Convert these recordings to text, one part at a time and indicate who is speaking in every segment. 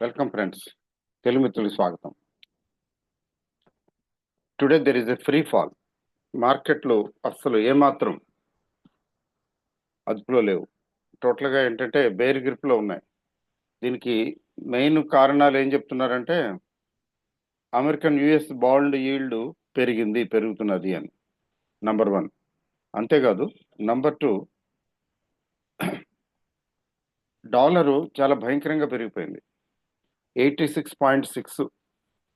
Speaker 1: Welcome friends, Telugu మిత్రులకు స్వాగతం. Today there is a free fall. మార్కెట్లు అస్సలు ఏమాత్రం అదుపులో లేవు. టోటల్గా ఏంటంటే బేర్ గ్రిప్లో ఉన్నాయి. దీనికి మెయిన్ కారణాలు ఏం చెప్తున్నారంటే అమెరికన్ యుఎస్ బాండ్ ఈల్డ్ పెరుగుతున్నది అని. నంబర్ 1. అంతేకాదు, నంబర్ 2, డాలరు చాలా భయంకరంగా పెరిగిపోయింది. 86.6,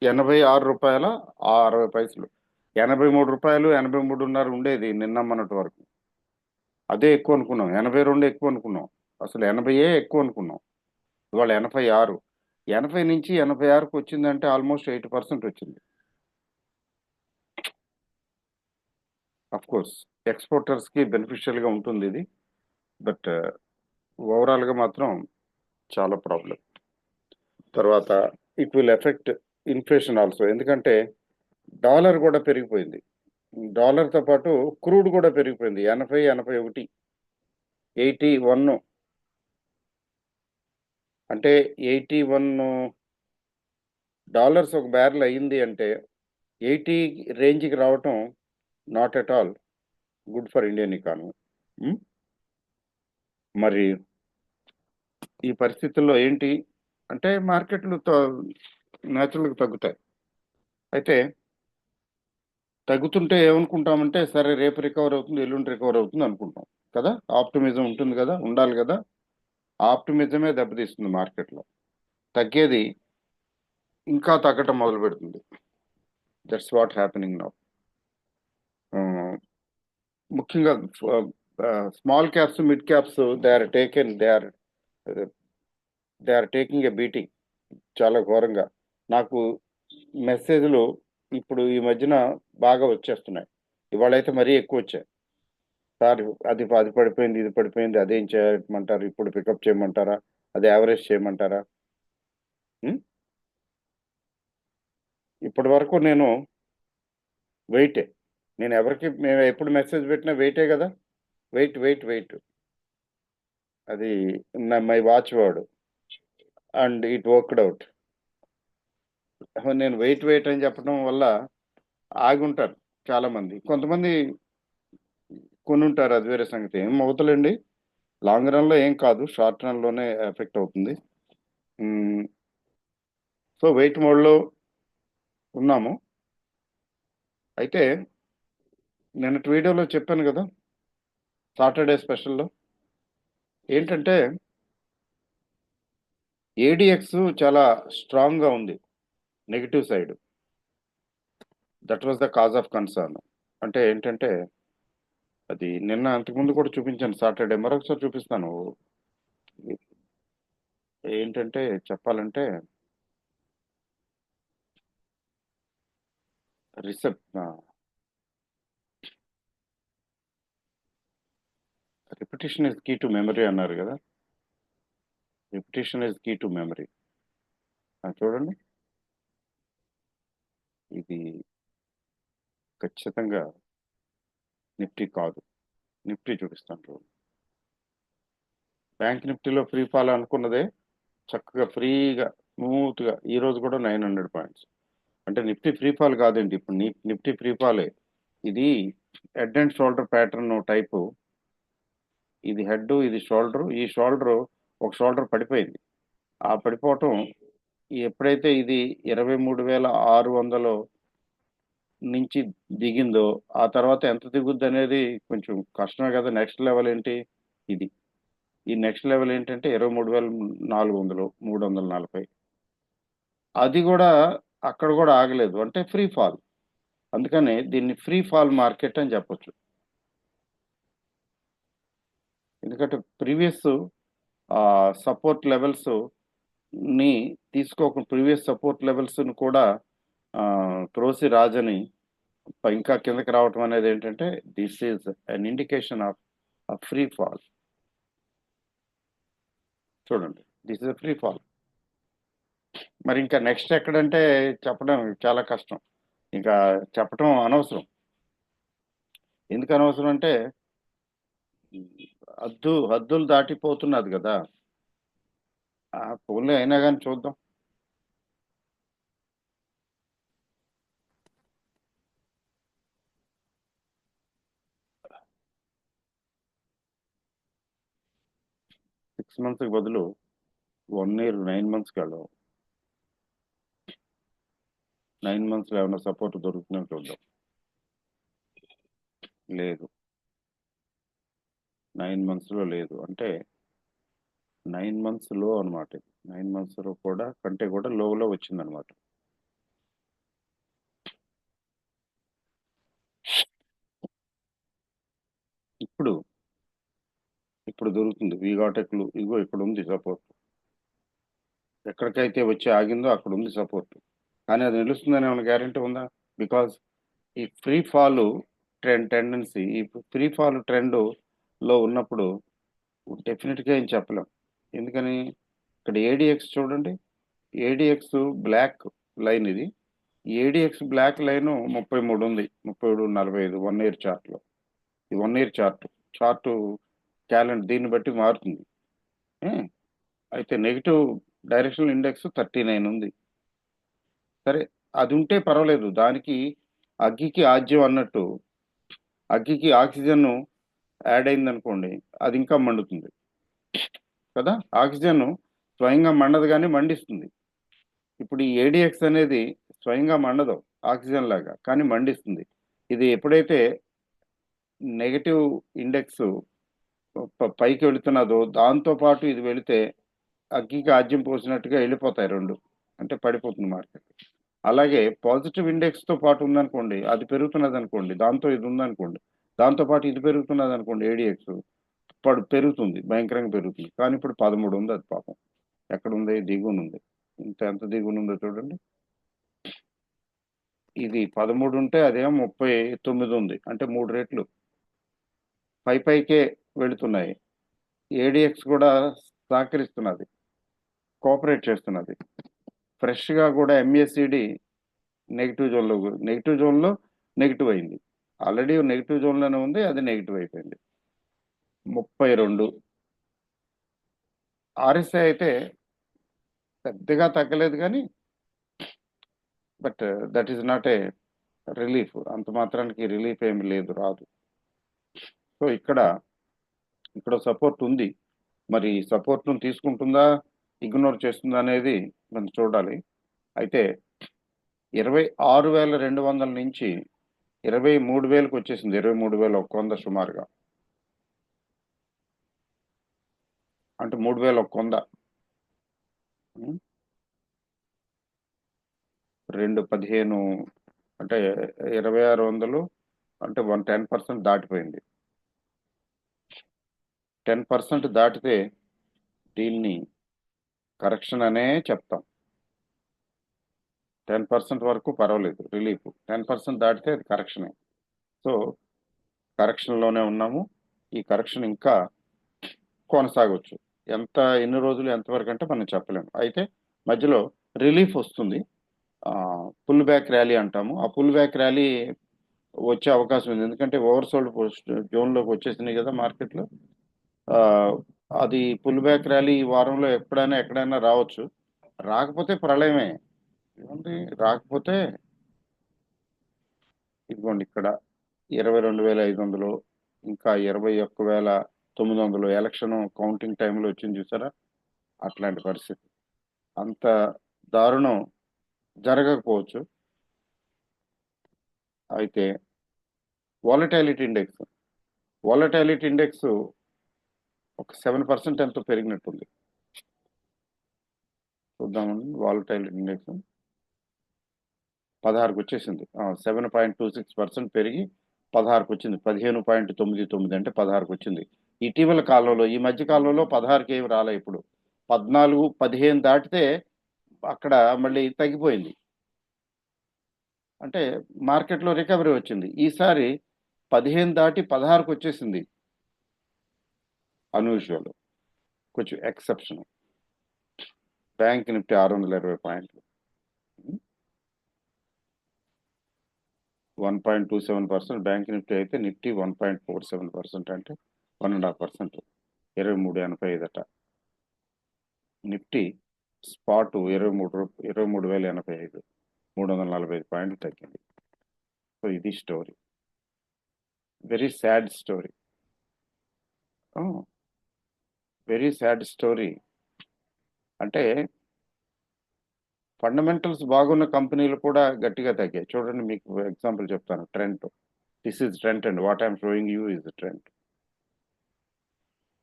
Speaker 1: 86 రూపాయల 60 పైసలు. 83 రూపాయలు, 83.5 ఉండేది నిన్న మొన్నటి వరకు. అదే ఎక్కువ అనుకున్నాం. 82 ఎక్కువ అనుకున్నాం. అసలు 80 ఎక్కువ అనుకున్నాం. ఇవాళ 86. 80 నుంచి 86కు వచ్చిందంటే ఆల్మోస్ట్ 80% వచ్చింది. అఫ్ కోర్స్ ఎక్స్పోర్టర్స్కి బెనిఫిషియల్గా ఉంటుంది ఇది, బట్ ఓవరాల్గా మాత్రం చాలా ప్రాబ్లం. తర్వాత it will effect inflation also, ఎందుకంటే డాలర్ కూడా పెరిగిపోయింది. డాలర్తో పాటు క్రూడ్ కూడా పెరిగిపోయింది. 80, 81, 81. అంటే $81 ఒక బ్యారెల్ అయ్యింది అంటే 80 రేంజ్కి రావటం not at all good for Indian economy. మరి ఈ పరిస్థితుల్లో ఏంటి అంటే మార్కెట్లు న్యాచురల్గా తగ్గుతాయి. అయితే తగ్గుతుంటే ఏమనుకుంటామంటే సరే రేపు రికవర్ అవుతుంది, ఎల్లుండి రికవర్ అవుతుంది అనుకుంటాం కదా. ఆప్టిమిజం ఉంటుంది కదా, ఉండాలి కదా. ఆప్టిమిజమే దెబ్బతీస్తుంది మార్కెట్లో. తగ్గేది ఇంకా తగ్గటం మొదలు పెడుతుంది. That's what happening now. ముఖ్యంగా small caps, mid caps they are taking a beating చాలా ఘోరంగా. నాకు మెసేజ్లు ఇప్పుడు ఈ మధ్యన బాగా వచ్చేస్తున్నాయి. ఇవాళైతే మరీ ఎక్కువ వచ్చాయి. సార్ అది పడిపోయింది, ఇది పడిపోయింది, అదేం చేయమంటారు, ఇప్పుడు పికప్ చేయమంటారా, అది యావరేజ్ చేయమంటారా? ఇప్పటి వరకు నేను వెయిటే. మేము ఎప్పుడు మెసేజ్ పెట్టినా వెయిటే కదా. వెయిట్ అది my watch word, and it worked out. నేను వెయిట్ అని చెప్పడం వల్ల ఆగి ఉంటారు చాలామంది. కొంతమంది కొని ఉంటారు, అది వేరే సంగతి. ఏం అవుతలేండి, లాంగ్ రన్లో ఏం కాదు, షార్ట్ రన్లోనే ఎఫెక్ట్ అవుతుంది. సో వెయిట్ మోడ్లో ఉన్నాము. అయితే నిన్నటి వీడియోలో చెప్పాను కదా, సాటర్డే స్పెషల్లో ఏంటంటే ఏడిఎక్స్ చాలా స్ట్రాంగ్గా ఉంది, negative side. That was the cause of concern. అంటే ఏంటంటే అది నిన్న అంతకుముందు కూడా చూపించాను, సాటర్డే మరొకసారి చూపిస్తాను. ఏంటంటే చెప్పాలంటే repetition is key to memory అన్నారు కదా. Repetition is key to memory. చూడండి, ఇది ఖచ్చితంగా నిఫ్టీ కాదు. నిఫ్టీ చూపిస్తాను చూడండి. బ్యాంక్ నిఫ్టీలో ఫ్రీ ఫాల్ అనుకున్నదే చక్కగా ఫ్రీగా స్మూత్గా ఈరోజు కూడా 900 పాయింట్స్. అంటే నిఫ్టీ ఫ్రీ ఫాల్ కాదండి, ఇప్పుడు నిఫ్టీ ఫ్రీ ఫాలే. ఇది head and shoulder pattern type. ఇది హెడ్, ఇది షోల్డర్. ఈ షోల్డర్ ఒక షోల్డర్ పడిపోయింది. ఆ పడిపోవటం ఎప్పుడైతే ఇది 23,600 నుంచి దిగిందో ఆ తర్వాత ఎంత దిగుద్ది అనేది కొంచెం కష్టమే కదా. నెక్స్ట్ లెవెల్ ఏంటి ఇది? ఈ నెక్స్ట్ లెవెల్ ఏంటంటే 23,400, 340. అది కూడా అక్కడ కూడా ఆగలేదు, అంటే ఫ్రీ ఫాల్. అందుకనే దీన్ని ఫ్రీ ఫాల్ మార్కెట్ అని చెప్పొచ్చు. ఎందుకంటే ప్రీవియస్ సపోర్ట్ లెవెల్స్ ని తీసుకోకుండా ప్రీవియస్ సపోర్ట్ లెవెల్స్ని కూడా త్రోసి రాజని ఇంకా కిందకి రావటం అనేది ఏంటంటే this is an indication of free fall. చూడండి, దిస్ ఇస్ ఫ్రీ ఫాల్. మరి ఇంకా నెక్స్ట్ ఎక్కడంటే చెప్పడం చాలా కష్టం, ఇంకా చెప్పటం అనవసరం. ఎందుకు అనవసరం అంటే హద్దులు దాటిపోతున్నది కదా. పోన్లే, అయినా కానీ చూద్దాం. 6 మంత్స్కి బదులు 1 ఇయర్ 9 మంత్స్కి వెళ్దాం. 9 మంత్స్లో ఏమైనా సపోర్ట్ దొరుకుతుందని చూద్దాం. లేదు, 9 మంత్స్లో లేదు. అంటే 9 మంత్స్ లో అనమాట. 9 మంత్స్లో కూడా కంటే కూడా లోలో వచ్చిందనమాట. ఇప్పుడు ఇప్పుడు దొరుకుతుంది. వీగాటెక్లు ఇగో ఇక్కడ ఉంది సపోర్ట్. ఎక్కడికైతే వచ్చి ఆగిందో అక్కడ ఉంది సపోర్ట్. కానీ అది నిలుస్తుందని ఏమైనా గ్యారెంటీ ఉందా? బికాజ్ ఈ ఫ్రీ ఫాల్ టెండెన్సీ, ఈ ఫ్రీ ఫాల్ ట్రెండ్ లో ఉన్నప్పుడు డెఫినెట్గా ఏం చెప్పలేం. ఎందుకని ఇక్కడ ఏడిఎక్స్ చూడండి, ఏడిఎక్స్ బ్లాక్ లైన్ ఇది. ఏడిఎక్స్ బ్లాక్ లైన్ 33 ఉంది, 33.45 1 ఇయర్ చార్ట్లో. ఈ 1 ఇయర్ చార్ట్ క్యాలెండర్ దీన్ని బట్టి మారుతుంది. ఏ? అయితే నెగిటివ్ డైరెక్షనల్ ఇండెక్స్ 39 ఉంది. సరే, అది ఉంటే పర్వాలేదు. దానికి అగ్గికి ఆజ్యం అన్నట్టు అగ్గికి ఆక్సిజన్ యాడ్ అయింది అనుకోండి, అది ఇంకా మండుతుంది కదా. ఆక్సిజన్ స్వయంగా మండదు కానీ మండిస్తుంది. ఇప్పుడు ఈ ఏడిఎక్స్ అనేది స్వయంగా మండదు ఆక్సిజన్ లాగా, కానీ మండిస్తుంది. ఇది ఎప్పుడైతే నెగటివ్ ఇండెక్స్ పైకి వెళుతున్నదో దాంతో పాటు ఇది వెళితే అగ్గికి ఆజ్యం పోసినట్టుగా వెళ్ళిపోతాయి రెండు, అంటే పడిపోతుంది మార్కెట్. అలాగే పాజిటివ్ ఇండెక్స్తో పాటు ఉందనుకోండి, అది పెరుగుతున్నది అనుకోండి, దాంతో ఇది ఉందనుకోండి, దాంతో పాటు ఇది పెరుగుతున్నది అనుకోండి, ఏడిఎక్స్ పెరుగుతుంది, భయంకరంగా పెరుగుతుంది. కానీ ఇప్పుడు 13 ఉంది, అది పాపం ఎక్కడ ఉంది, దిగువన ఉంది. ఎంత దిగువన ఉందో చూడండి. ఇది 13 ఉంటే అదేమో 39 ఉంది, అంటే 3 రెట్లు పైకే వెళుతున్నాయి. ఏడిఎక్స్ కూడా సహకరిస్తున్నది, కోఆపరేట్ చేస్తున్నది. ఫ్రెష్గా కూడా ఎంఎస్సిడి నెగిటివ్ జోన్లో నెగిటివ్ అయింది. ఆల్రెడీ నెగిటివ్ జోన్లోనే ఉంది, అది నెగిటివ్ అయిపోయింది. 32. ఆర్ఎస్ఐ అయితే పెద్దగా తగ్గలేదు కానీ, but that is not a relief. అంత మాత్రానికి రిలీఫ్ ఏమి లేదు, రాదు. సో ఇక్కడ సపోర్ట్ ఉంది. మరి సపోర్ట్ను తీసుకుంటుందా, ఇగ్నోర్ చేస్తుందా అనేది మనం చూడాలి. అయితే 26,200 నుంచి 23,000కి వచ్చేసింది. 23,100 సుమారుగా, అంటే 3,100. 215 అంటే 2,600, అంటే 10% దాటిపోయింది. 10% దాటితే దీన్ని కరెక్షన్ అనే చెప్తాం. 10% వరకు పర్వాలేదు, రిలీఫ్. 10% దాటితే అది కరెక్షనే. సో కరెక్షన్లోనే ఉన్నాము. ఈ కరెక్షన్ ఇంకా కొనసాగవచ్చు. ఎన్ని రోజులు ఎంతవరకు అంటే మనం చెప్పలేము. అయితే మధ్యలో రిలీఫ్ వస్తుంది, పుల్ బ్యాక్ ర్యాలీ అంటాము. ఆ పుల్ బ్యాక్ ర్యాలీ వచ్చే అవకాశం ఉంది, ఎందుకంటే ఓవర్సోల్డ్ జోన్లోకి వచ్చేసినాయి కదా మార్కెట్లో. అది పుల్ బ్యాక్ ర్యాలీ ఈ వారంలో ఎక్కడైనా రావచ్చు. రాకపోతే ప్రళయమే. ఏముంది, రాకపోతే ఇదిగోండి ఇక్కడ 22,500, ఇంకా 21,900 ఎలక్షన్ కౌంటింగ్ టైంలో వచ్చింది చూసారా, అట్లాంటి పరిస్థితి. అంత దారుణం జరగకపోవచ్చు. అయితే వాలటాలిటీ ఇండెక్స్ ఒక 7% ఎంతో పెరిగినట్టుంది. చూద్దామండి. వాలటాలిటీ ఇండెక్స్ 16కి వచ్చేసింది. 7.26% పెరిగి 16కి వచ్చింది. 15.99 అంటే 16కి వచ్చింది. ఇటీవల కాలంలో, ఈ మధ్య కాలంలో 16కి ఏమి రాలే. ఇప్పుడు 14, 15 దాటితే అక్కడ మళ్ళీ తగ్గిపోయింది. అంటే మార్కెట్లో రికవరీ వచ్చింది. ఈసారి 15 దాటి 16కి వచ్చేసింది. అన్యూజువల్, కొంచెం ఎక్సెప్షన్. బ్యాంక్ నిఫ్టీ 620 పాయింట్లు, 1.27%. బ్యాంక్ నిఫ్టీ అయితే, నిఫ్టీ 1.47%, అంటే 1.5%, 23.85 అట. నిఫ్టీ స్పాట్ 23,085, 345 పాయింట్లు తగ్గింది. సో ఇది story, very sad story. Very sad story. అంటే ఫండమెంటల్స్ బాగున్న కంపెనీలు కూడా గట్టిగా తగ్గాయి. చూడండి మీకు ఎగ్జాంపుల్ చెప్తాను. Trent. This is Trent and what I'm showing you is Trent.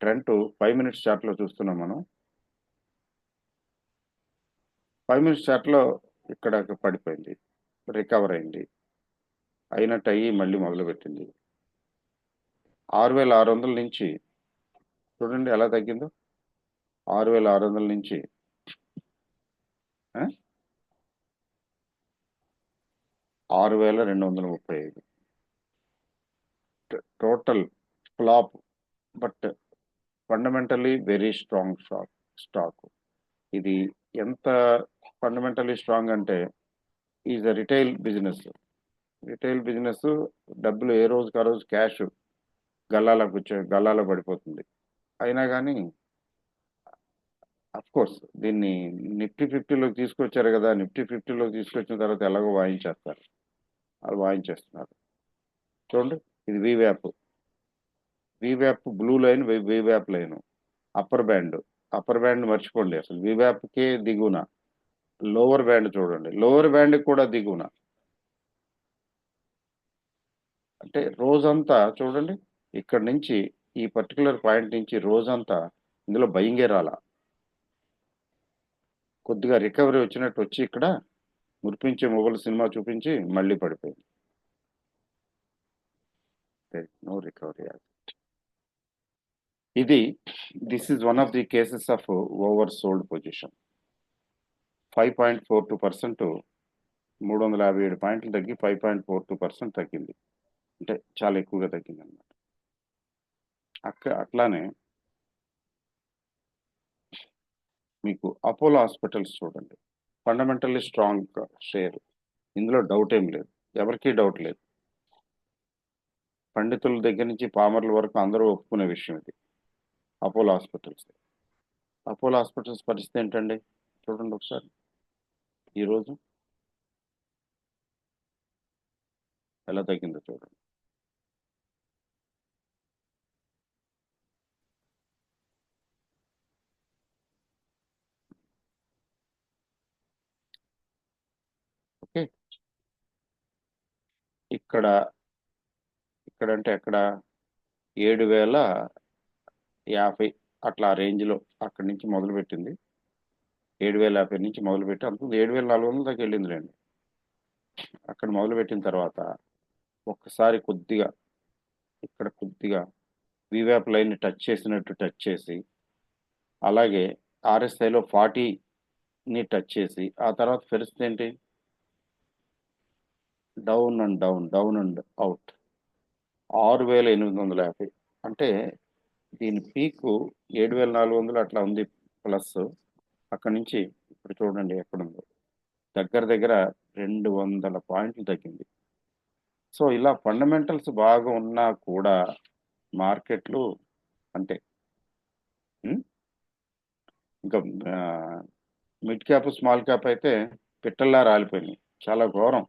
Speaker 1: Trent 5 minutes చార్ట్లో చూస్తున్నాం మనం. 5 మినిట్స్ చార్ట్లో ఇక్కడ పడిపోయింది, రికవర్ అయింది, అయినట్టు అయ్యి మళ్ళీ మొదలుపెట్టింది. 6,600 నుంచి చూడండి ఎలా తగ్గిందో. 6,600 నుంచి 6,235 total flop. But fundamentally very strong stock. ఇది ఎంత ఫండమెంటలీ స్ట్రాంగ్ అంటే is a retail business. Retail business డబ్బులు ఏ రోజుకి ఆ రోజు క్యాష్ గల్లాలో పడిపోతుంది. అయినా కానీ అఫ్ కోర్స్ దీన్ని నిఫ్టీ 50లోకి తీసుకొచ్చారు కదా, నిఫ్టీ 50లోకి తీసుకొచ్చిన తర్వాత ఎలాగో వాయించేస్తారు. అది వాయించేస్తున్నారు. చూడండి ఇది వీవ్యాప్ blue line, వీవ్యాప్ line, upper band మర్చిపోండి. అసలు వీవ్యాప్కే దిగున లోవర్ బ్యాండ్ చూడండి, లోవర్ బ్యాండ్ కూడా దిగున. అంటే రోజంతా చూడండి ఇక్కడ నుంచి ఈ పర్టికులర్ పాయింట్ నుంచి రోజంతా ఇందులో భయంగే రాలా. కొద్దిగా రికవరీ వచ్చినట్టు వచ్చి ఇక్కడ మురిపించే మొబైల్ సినిమా చూపించి మళ్ళీ పడిపోయింది. No recovery. This is one of the cases of over sold position. 5.42%, 357 పాయింట్లు తగ్గి 5.42% తగ్గింది. అంటే చాలా ఎక్కువగా తగ్గింది అన్నమాట. అట్లానే మీకు అపోలో హాస్పిటల్స్ చూడండి, ఫండమెంటల్లీ స్ట్రాంగ్ షేర్. ఇందులో డౌట్ ఏం లేదు, ఎవరికీ డౌట్ లేదు. పండితుల దగ్గర నుంచి పామర్ల వరకు అందరూ ఒప్పుకునే విషయం ఇది. అపోలో హాస్పిటల్స్ పరిస్థితి ఏంటండి చూడండి ఒకసారి. ఈరోజు ఎలా తగ్గిందో చూడండి. ఓకే, ఇక్కడ అంటే ఎక్కడ 7,050 అట్లా రేంజ్లో అక్కడి నుంచి మొదలుపెట్టింది. 7,050 నుంచి మొదలుపెట్టి అంత 7,400 దాకా వెళ్ళింది రండి. అక్కడ మొదలుపెట్టిన తర్వాత ఒక్కసారి కొద్దిగా ఇక్కడ కొద్దిగా వీవ్యాప్ లైన్ టచ్ చేసి అలాగే RSIలో 40ని టచ్ చేసి ఆ తర్వాత పరిస్థితి ఏంటి, డౌన్ అండ్ అవుట్ 6,850. అంటే దీని పీకు 7,400 అట్లా ఉంది ప్లస్. అక్కడి నుంచి ఇప్పుడు చూడండి ఎక్కడుందో, దగ్గర 200 పాయింట్లు తగ్గింది. సో ఇలా ఫండమెంటల్స్ బాగా ఉన్నా కూడా మార్కెట్లు అంటే ఇంకా మిడ్ క్యాప్ స్మాల్ క్యాప్ అయితే పిట్టల్లా రాలిపోయినాయి. చాలా ఘోరం.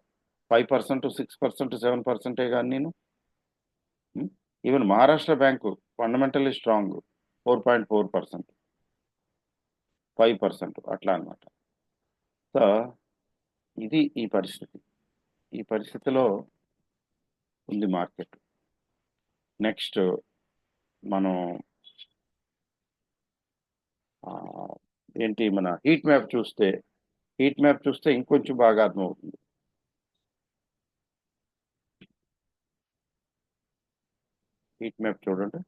Speaker 1: 5%, 6%, 7% కానీ నేను even Maharashtra bank fundamentally strong 4.4%, 5% అట్లా అనమాట. సో ఇది ఈ పరిస్థితిలో ఉంది మార్కెట్. నెక్స్ట్ మనం ఏంటి మన హీట్ మ్యాప్ చూస్తే ఇంకొంచెం బాగా అర్థమవుతుంది. హీట్ మ్యాప్ చూడండి.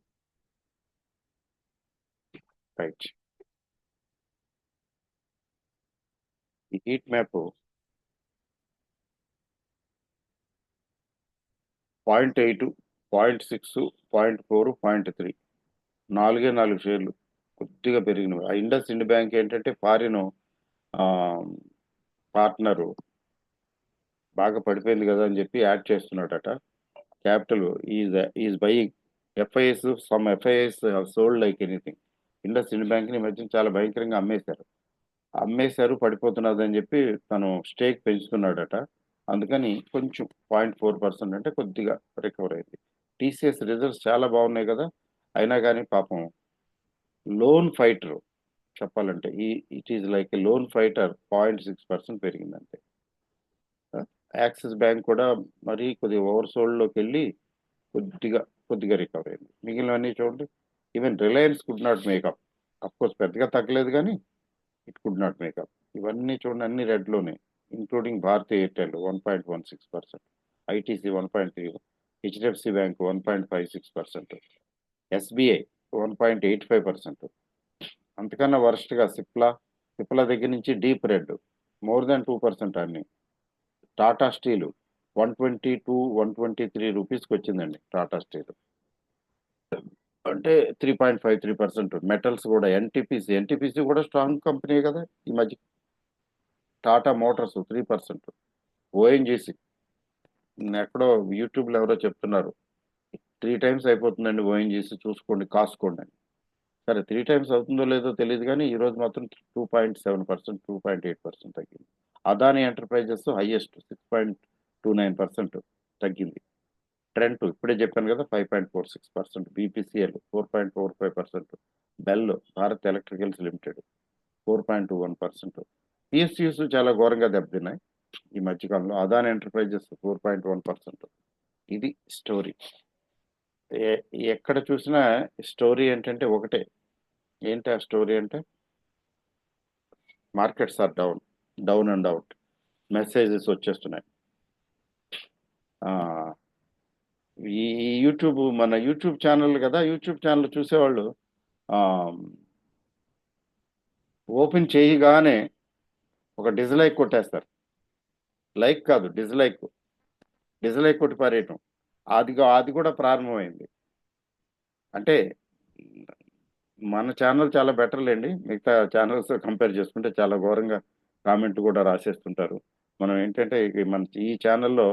Speaker 1: రైట్, ఈ హీట్ మ్యాప్ 0.8, 0.6, 0.4, 0.3 4 షేర్లు కొద్దిగా పెరిగినవి. ఆ ఇండస్ ఇండ్ బ్యాంక్ ఏంటంటే ఫారిన్ పార్ట్నరు బాగా పడిపోయింది కదా అని చెప్పి యాడ్ చేస్తున్నాడట. Capital is buying FIs. Some FIs sold like anything. IndusInd బ్యాంక్ని మధ్య చాలా భయంకరంగా అమ్మేశారు పడిపోతున్నదని చెప్పి తను స్టేక్ పెంచుతున్నాడట. అందుకని కొంచెం 0.4% అంటే కొద్దిగా రికవర్ అయింది. TCS రిజల్ట్స్ చాలా బాగున్నాయి కదా, అయినా కానీ పాపం లోన్ ఫైటర్ చెప్పాలంటే it is like a lone fighter 0.6% పెరిగిందంటే. యాక్సిస్ బ్యాంక్ కూడా మరీ కొద్దిగా ఓవర్ సోల్డ్లోకి వెళ్ళి కొద్దిగా కొద్దిగా రికవర్ అయింది. మిగిలినవన్నీ చూడండి. Even Reliance could not makeup. Course పెద్దగా తగ్గలేదు కానీ ఇట్ కుడ్ నాట్ మేకప్. ఇవన్నీ చూడండి అన్ని రెడ్లోనే, including Bharti Airtel 1.16%, ITC 1.3, HDFC Bank 1.56%, SBI 1.85%. అంతకన్నా వరస్ట్గా సిప్లా దగ్గర నుంచి డీప్ రెడ్ మోర్ దాన్ 2% అన్ని. టాటా స్టీల్ 122, 123 రూపీస్కి వచ్చిందండి టాటా స్టీల్, అంటే 3.53%. మెటల్స్ కూడా ఎన్టీపీసీ కూడా స్ట్రాంగ్ కంపెనీ కదా ఈ మధ్య. టాటా మోటార్స్ 3%. ఓఎన్జీసీ ఎక్కడో యూట్యూబ్లో ఎవరో చెప్తున్నారు 3 times అయిపోతుందండి ఓఎన్జీసీ, చూసుకోండి కాసుకోండి అని. సరే 3 times అవుతుందో లేదో తెలియదు కానీ ఈరోజు మాత్రం 2.7%, 2.8% తగ్గింది. అదాని ఎంటర్ప్రైజెస్ హైయెస్ట్ 6.29% తగ్గింది. ట్రెంట్ ఇప్పుడే చెప్పాను కదా 5.46%, BPCL 4.45%, bell Bharat electricals limited 4.21%. PSUs చాలా ఘోరంగా దెబ్బతిన్నాయి ఈ మధ్యకాలంలో. అదాని ఎంటర్ప్రైజెస్ 4.1%. ఇది స్టోరీ. ఎక్కడ చూసినా స్టోరీ ఏంటంటే ఒకటే. ఏంటి ఆ స్టోరీ అంటే markets are down and out, messages వచ్చేస్తున్నాయి. ఈ మన యూట్యూబ్ ఛానల్ కదా, యూట్యూబ్ ఛానల్ చూసేవాళ్ళు ఓపెన్ చేయగానే ఒక డిస్లైక్ కొట్టేస్తారు. లైక్ కాదు, డిస్లైక్ కొట్టి పారేయటం. అది కూడా ప్రారంభమైంది. అంటే మన ఛానల్ చాలా బెటర్ లేండి, మిగతా ఛానల్స్ కంపేర్ చేసుకుంటే చాలా ఘోరంగా కామెంట్ కూడా రాసేస్తుంటారు. మనం ఏంటంటే ఈ ఛానల్లో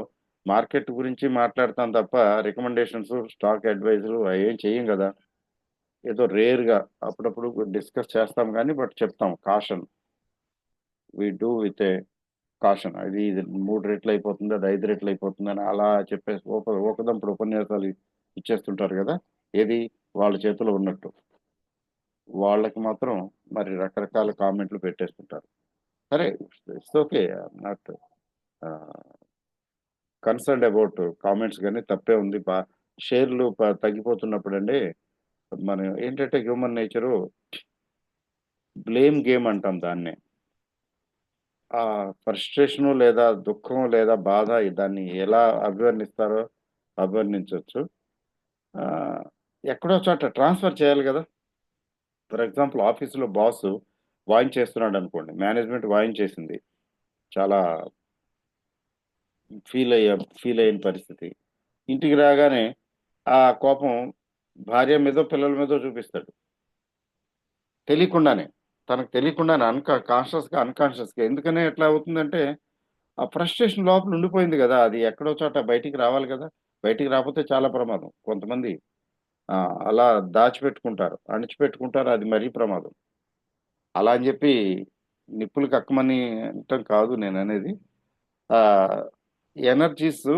Speaker 1: మార్కెట్ గురించి మాట్లాడతాం తప్ప రికమెండేషన్స్, స్టాక్ అడ్వైజులు ఏం చేయం కదా. ఏదో రేర్గా అప్పుడప్పుడు డిస్కస్ చేస్తాం కానీ బట్ చెప్తాం caution, we do with a caution. ఇది 3 రెట్లు అయిపోతుంది, అది 5 రెట్లు అయిపోతుంది అని అలా చెప్పేసి ఒకదంపుడు ఉపన్యాసాలు ఇచ్చేస్తుంటారు కదా. ఏది వాళ్ళ చేతిలో ఉన్నట్టు వాళ్ళకి మాత్రం మరి రకరకాల కామెంట్లు పెట్టేస్తుంటారు. సరే, it's okay, not concerned about comments, కానీ తప్పే ఉంది. షేర్లు తగ్గిపోతున్నప్పుడు అండి మనం ఏంటంటే హ్యూమన్ నేచరు బ్లేమ్ గేమ్ అంటాం దాన్నే. ఆ ఫ్రస్ట్రేషను లేదా దుఃఖం లేదా బాధ దాన్ని ఎలా అభివర్ణించవచ్చు. ఎక్కడో చోట ట్రాన్స్ఫర్ చేయాలి కదా. ఫర్ ఎగ్జాంపుల్ ఆఫీసులో బాస్ వాయించేస్తున్నాడు అనుకోండి, మేనేజ్మెంట్ వాయించేసింది, చాలా ఫీల్ అయిన పరిస్థితి. ఇంటికి రాగానే ఆ కోపం భార్య మీదో పిల్లల మీదో చూపిస్తాడు తెలియకుండానే, తనకు తెలియకుండానే అన్కాన్షియస్గా. ఎందుకనే ఎట్లా అవుతుందంటే ఆ ఫ్రస్ట్రేషన్ లోపల ఉండిపోయింది కదా, అది ఎక్కడో చోట బయటికి రావాలి కదా. బయటికి రాకపోతే చాలా ప్రమాదం. కొంతమంది అలా దాచిపెట్టుకుంటారు, అణిచిపెట్టుకుంటారు, అది మరీ ప్రమాదం. అలా అని చెప్పి నిప్పులు కక్కమని అంటాం కాదు నేను అనేది. ఎనర్జీస్,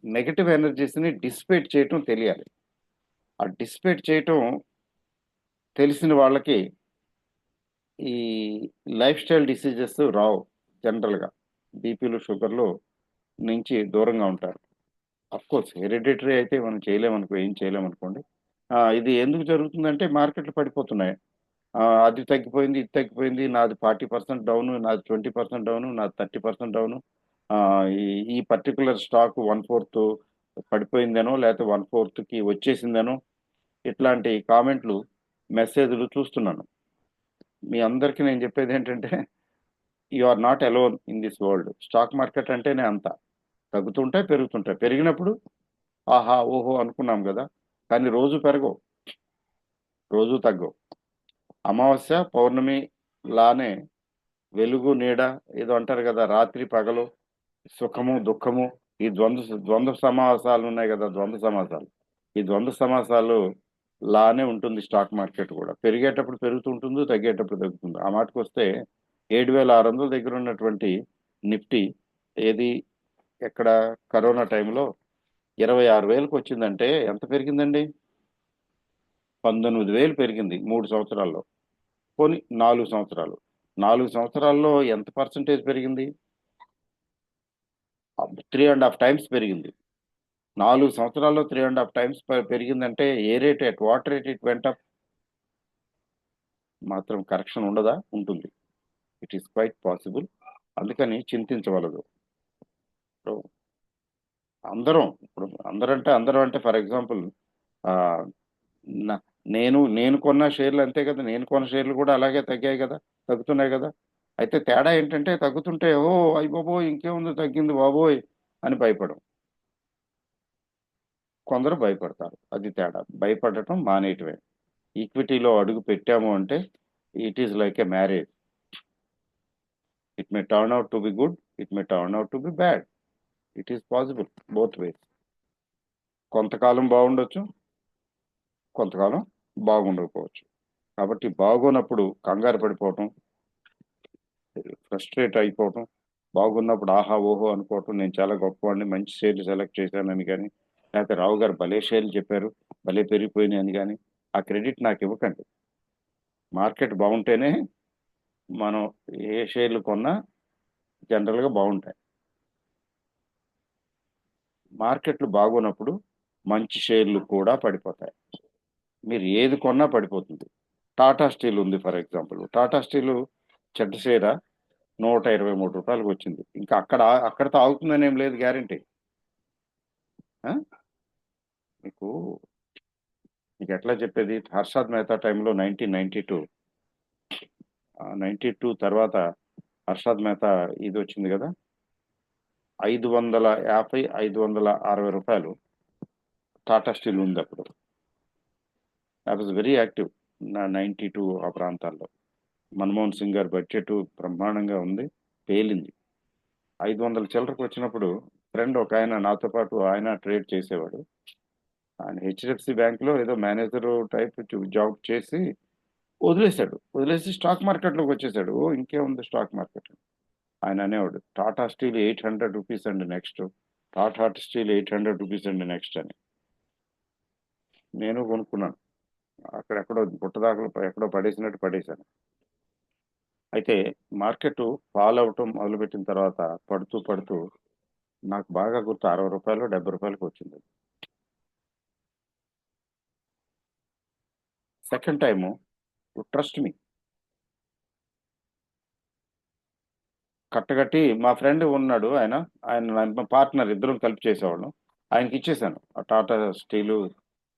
Speaker 1: నెగటివ్ ఎనర్జీస్ని డిసిపేట్ చేయటం తెలియాలి. ఆ డిసిపేట్ చేయటం తెలిసిన వాళ్ళకి ఈ లైఫ్ స్టైల్ డిసీజెస్ రావు జనరల్గా. బీపీలు, షుగర్లు నుంచి దూరంగా ఉంటారు. కోర్స్ హెరిడిటరీ అయితే మనం ఏం చేయలేమనుకోండి. ఇది ఎందుకు జరుగుతుందంటే మార్కెట్లు పడిపోతున్నాయి. అది తగ్గిపోయింది, ఇది తగ్గిపోయింది, నాది 40% డౌను, నాది 20% డౌను, నాది 30% డౌను, ఈ ఈ పర్టికులర్ స్టాక్ 1/4 పడిపోయిందనో లేకపోతే 1/4కి వచ్చేసిందనో ఇట్లాంటి కామెంట్లు, మెసేజ్లు చూస్తున్నాను. మీ అందరికీ నేను చెప్పేది ఏంటంటే you are not alone in this world. Stock market అంటేనే అంత తగ్గుతుంటాయి, పెరుగుతుంటాయి. పెరిగినప్పుడు ఆహా ఓహో అనుకున్నాం కదా, కానీ రోజు పెరగవు, రోజు తగ్గవు. అమావాస్య పౌర్ణమి లానే వెలుగు నీడ ఏదో అంటారు కదా, రాత్రి పగలు, సుఖము దుఃఖము, ఈ ద్వంద్వ సమాసాలు ఉన్నాయి కదా, ఈ ద్వంద్వ సమాసాలు లానే ఉంటుంది స్టాక్ మార్కెట్ కూడా. పెరిగేటప్పుడు పెరుగుతుంటుంది, తగ్గేటప్పుడు తగ్గుతుంది. ఆ మాటకు వస్తే 7,600 దగ్గర ఉన్నటువంటి నిఫ్టీ ఏది ఎక్కడ కరోనా టైంలో 26,000కి వచ్చిందంటే ఎంత పెరిగిందండి. 19,000 పెరిగింది 3 సంవత్సరాల్లో. పోనీ 4 సంవత్సరాలు. 4 సంవత్సరాల్లో ఎంత పర్సెంటేజ్ పెరిగింది? 3½ టైమ్స్ పెరిగింది. 4 సంవత్సరాల్లో 3½ టైమ్స్ పెరిగిందంటే a rate, at what rate it went up? మాత్రం కరెక్షన్ ఉండదా? ఉంటుంది. It is quite possible. అందుకని చింతించవలదు. ఇప్పుడు అందరం అంటే ఫర్ ఎగ్జాంపుల్ ఆహ్, న నేను కొన్న షేర్లు అంతే కదా! నేను కొన్న షేర్లు కూడా అలాగే తగ్గాయి కదా! తగ్గుతున్నాయి కదా! అయితే తేడా ఏంటంటే తగ్గుతుంటే ఓహ్! అయ్యబాబోయ్! ఇంకేముంది తగ్గింది బాబోయ్! అని భయపడం. కొందరు భయపడతారు. అది తేడా. భయపడటం మానేయటమే. ఈక్విటీలో అడుగు పెట్టాము అంటే it is like a marriage. It may turn out to be good. It may turn out to be bad. It is possible both ways. కొంతకాలం బాగుండొచ్చు. కొంతకాలం బాగుండకపోవచ్చు. కాబట్టి బాగోనప్పుడు కంగారు పడిపోవటం, ఫ్రస్ట్రేట్ అయిపోవటం, బాగున్నప్పుడు ఆహా! ఓహో! అనుకోవటం, నేను చాలా గొప్పవాడిని, మంచి షేర్లు సెలెక్ట్ చేశానని గాని, లేకపోతే రావు గారు భలే షేర్లు చెప్పారు, భలే పెరిగిపోయినాయని గాని, ఆ క్రెడిట్ నాకివ్వకండి. మార్కెట్ బావుంటేనే మనం ఏ షేర్లు కొన్నా జనరల్‌గా బావుంటాయి. మార్కెట్లు బాగోనప్పుడు మంచి షేర్లు కూడా పడిపోతాయి. మీరు ఏది కొన్నా పడిపోతుంది. టాటా స్టీల్ ఉంది ఫర్ ఎగ్జాంపుల్. టాటా స్టీలు చెడ్డ షేరా? రూ. 123 వచ్చింది. ఇంకా అక్కడితో ఆగుతుందని ఏం లేదు గ్యారంటీ. ఆ! మీకు మీకెట్లా చెప్పేది? 'హర్షద్ మెహతా' టైమ్‌లో 1992 92 తర్వాత 'హర్షద్ మెహతా' ఇదొచ్చింది గదా! రూ. 550, రూ. 560 టాటా స్టీల్ ఉందప్పుడు. I was very active. 92 ఆ ప్రాంతాల్లో. మన్మోహన్ సింగ్ గారి బడ్జెట్ బ్రహ్మాండంగా ఉంది. పేలింది. 500 చిల్లరకొచ్చినప్పుడు ఫ్రెండ్ ఒకాయన నాతో పాటు ఆయన ట్రేడ్ చేసేవాడు. ఆయన హెచ్‌డిఎఫ్‌సి బ్యాంక్‌లో ఏదో మేనేజరు టైప్ జాబ్ చేసి వదిలేసాడు. వదిలేసి స్టాక్ మార్కెట్‌లోకొచ్చేసాడు. ఓహ్! ఇంకేముంది స్టాక్ మార్కెట్. ఆయన అనేవాడు, "టాటా స్టీల్ రూ. 800 అండి నెక్స్ట్. టాటా స్టీల్ రూ. 800 అండి నెక్స్ట్" అని. నేను కొనుక్కున్నాను. అక్కడెక్కడో బుట్టదాకలో ఎక్కడో పడేసినట్టు పడేశాను. అయితే మార్కెట్ ఫాల్ అవ్వటం మొదలుపెట్టిన తర్వాత పడుతూ నాకు బాగా గుర్తు రూ. 60, రూ. 70కి వచ్చింది. సెకండ్ టైము ట్రస్ట్ మీ కట్టగట్టి మా ఫ్రెండ్ ఉన్నాడు ఆయన. ఆయన పార్ట్నర్ ఇద్దరం కలిపి చేసేవాళ్ళం. ఆయనకిచ్చేసాను. ఆ టాటా స్టీలు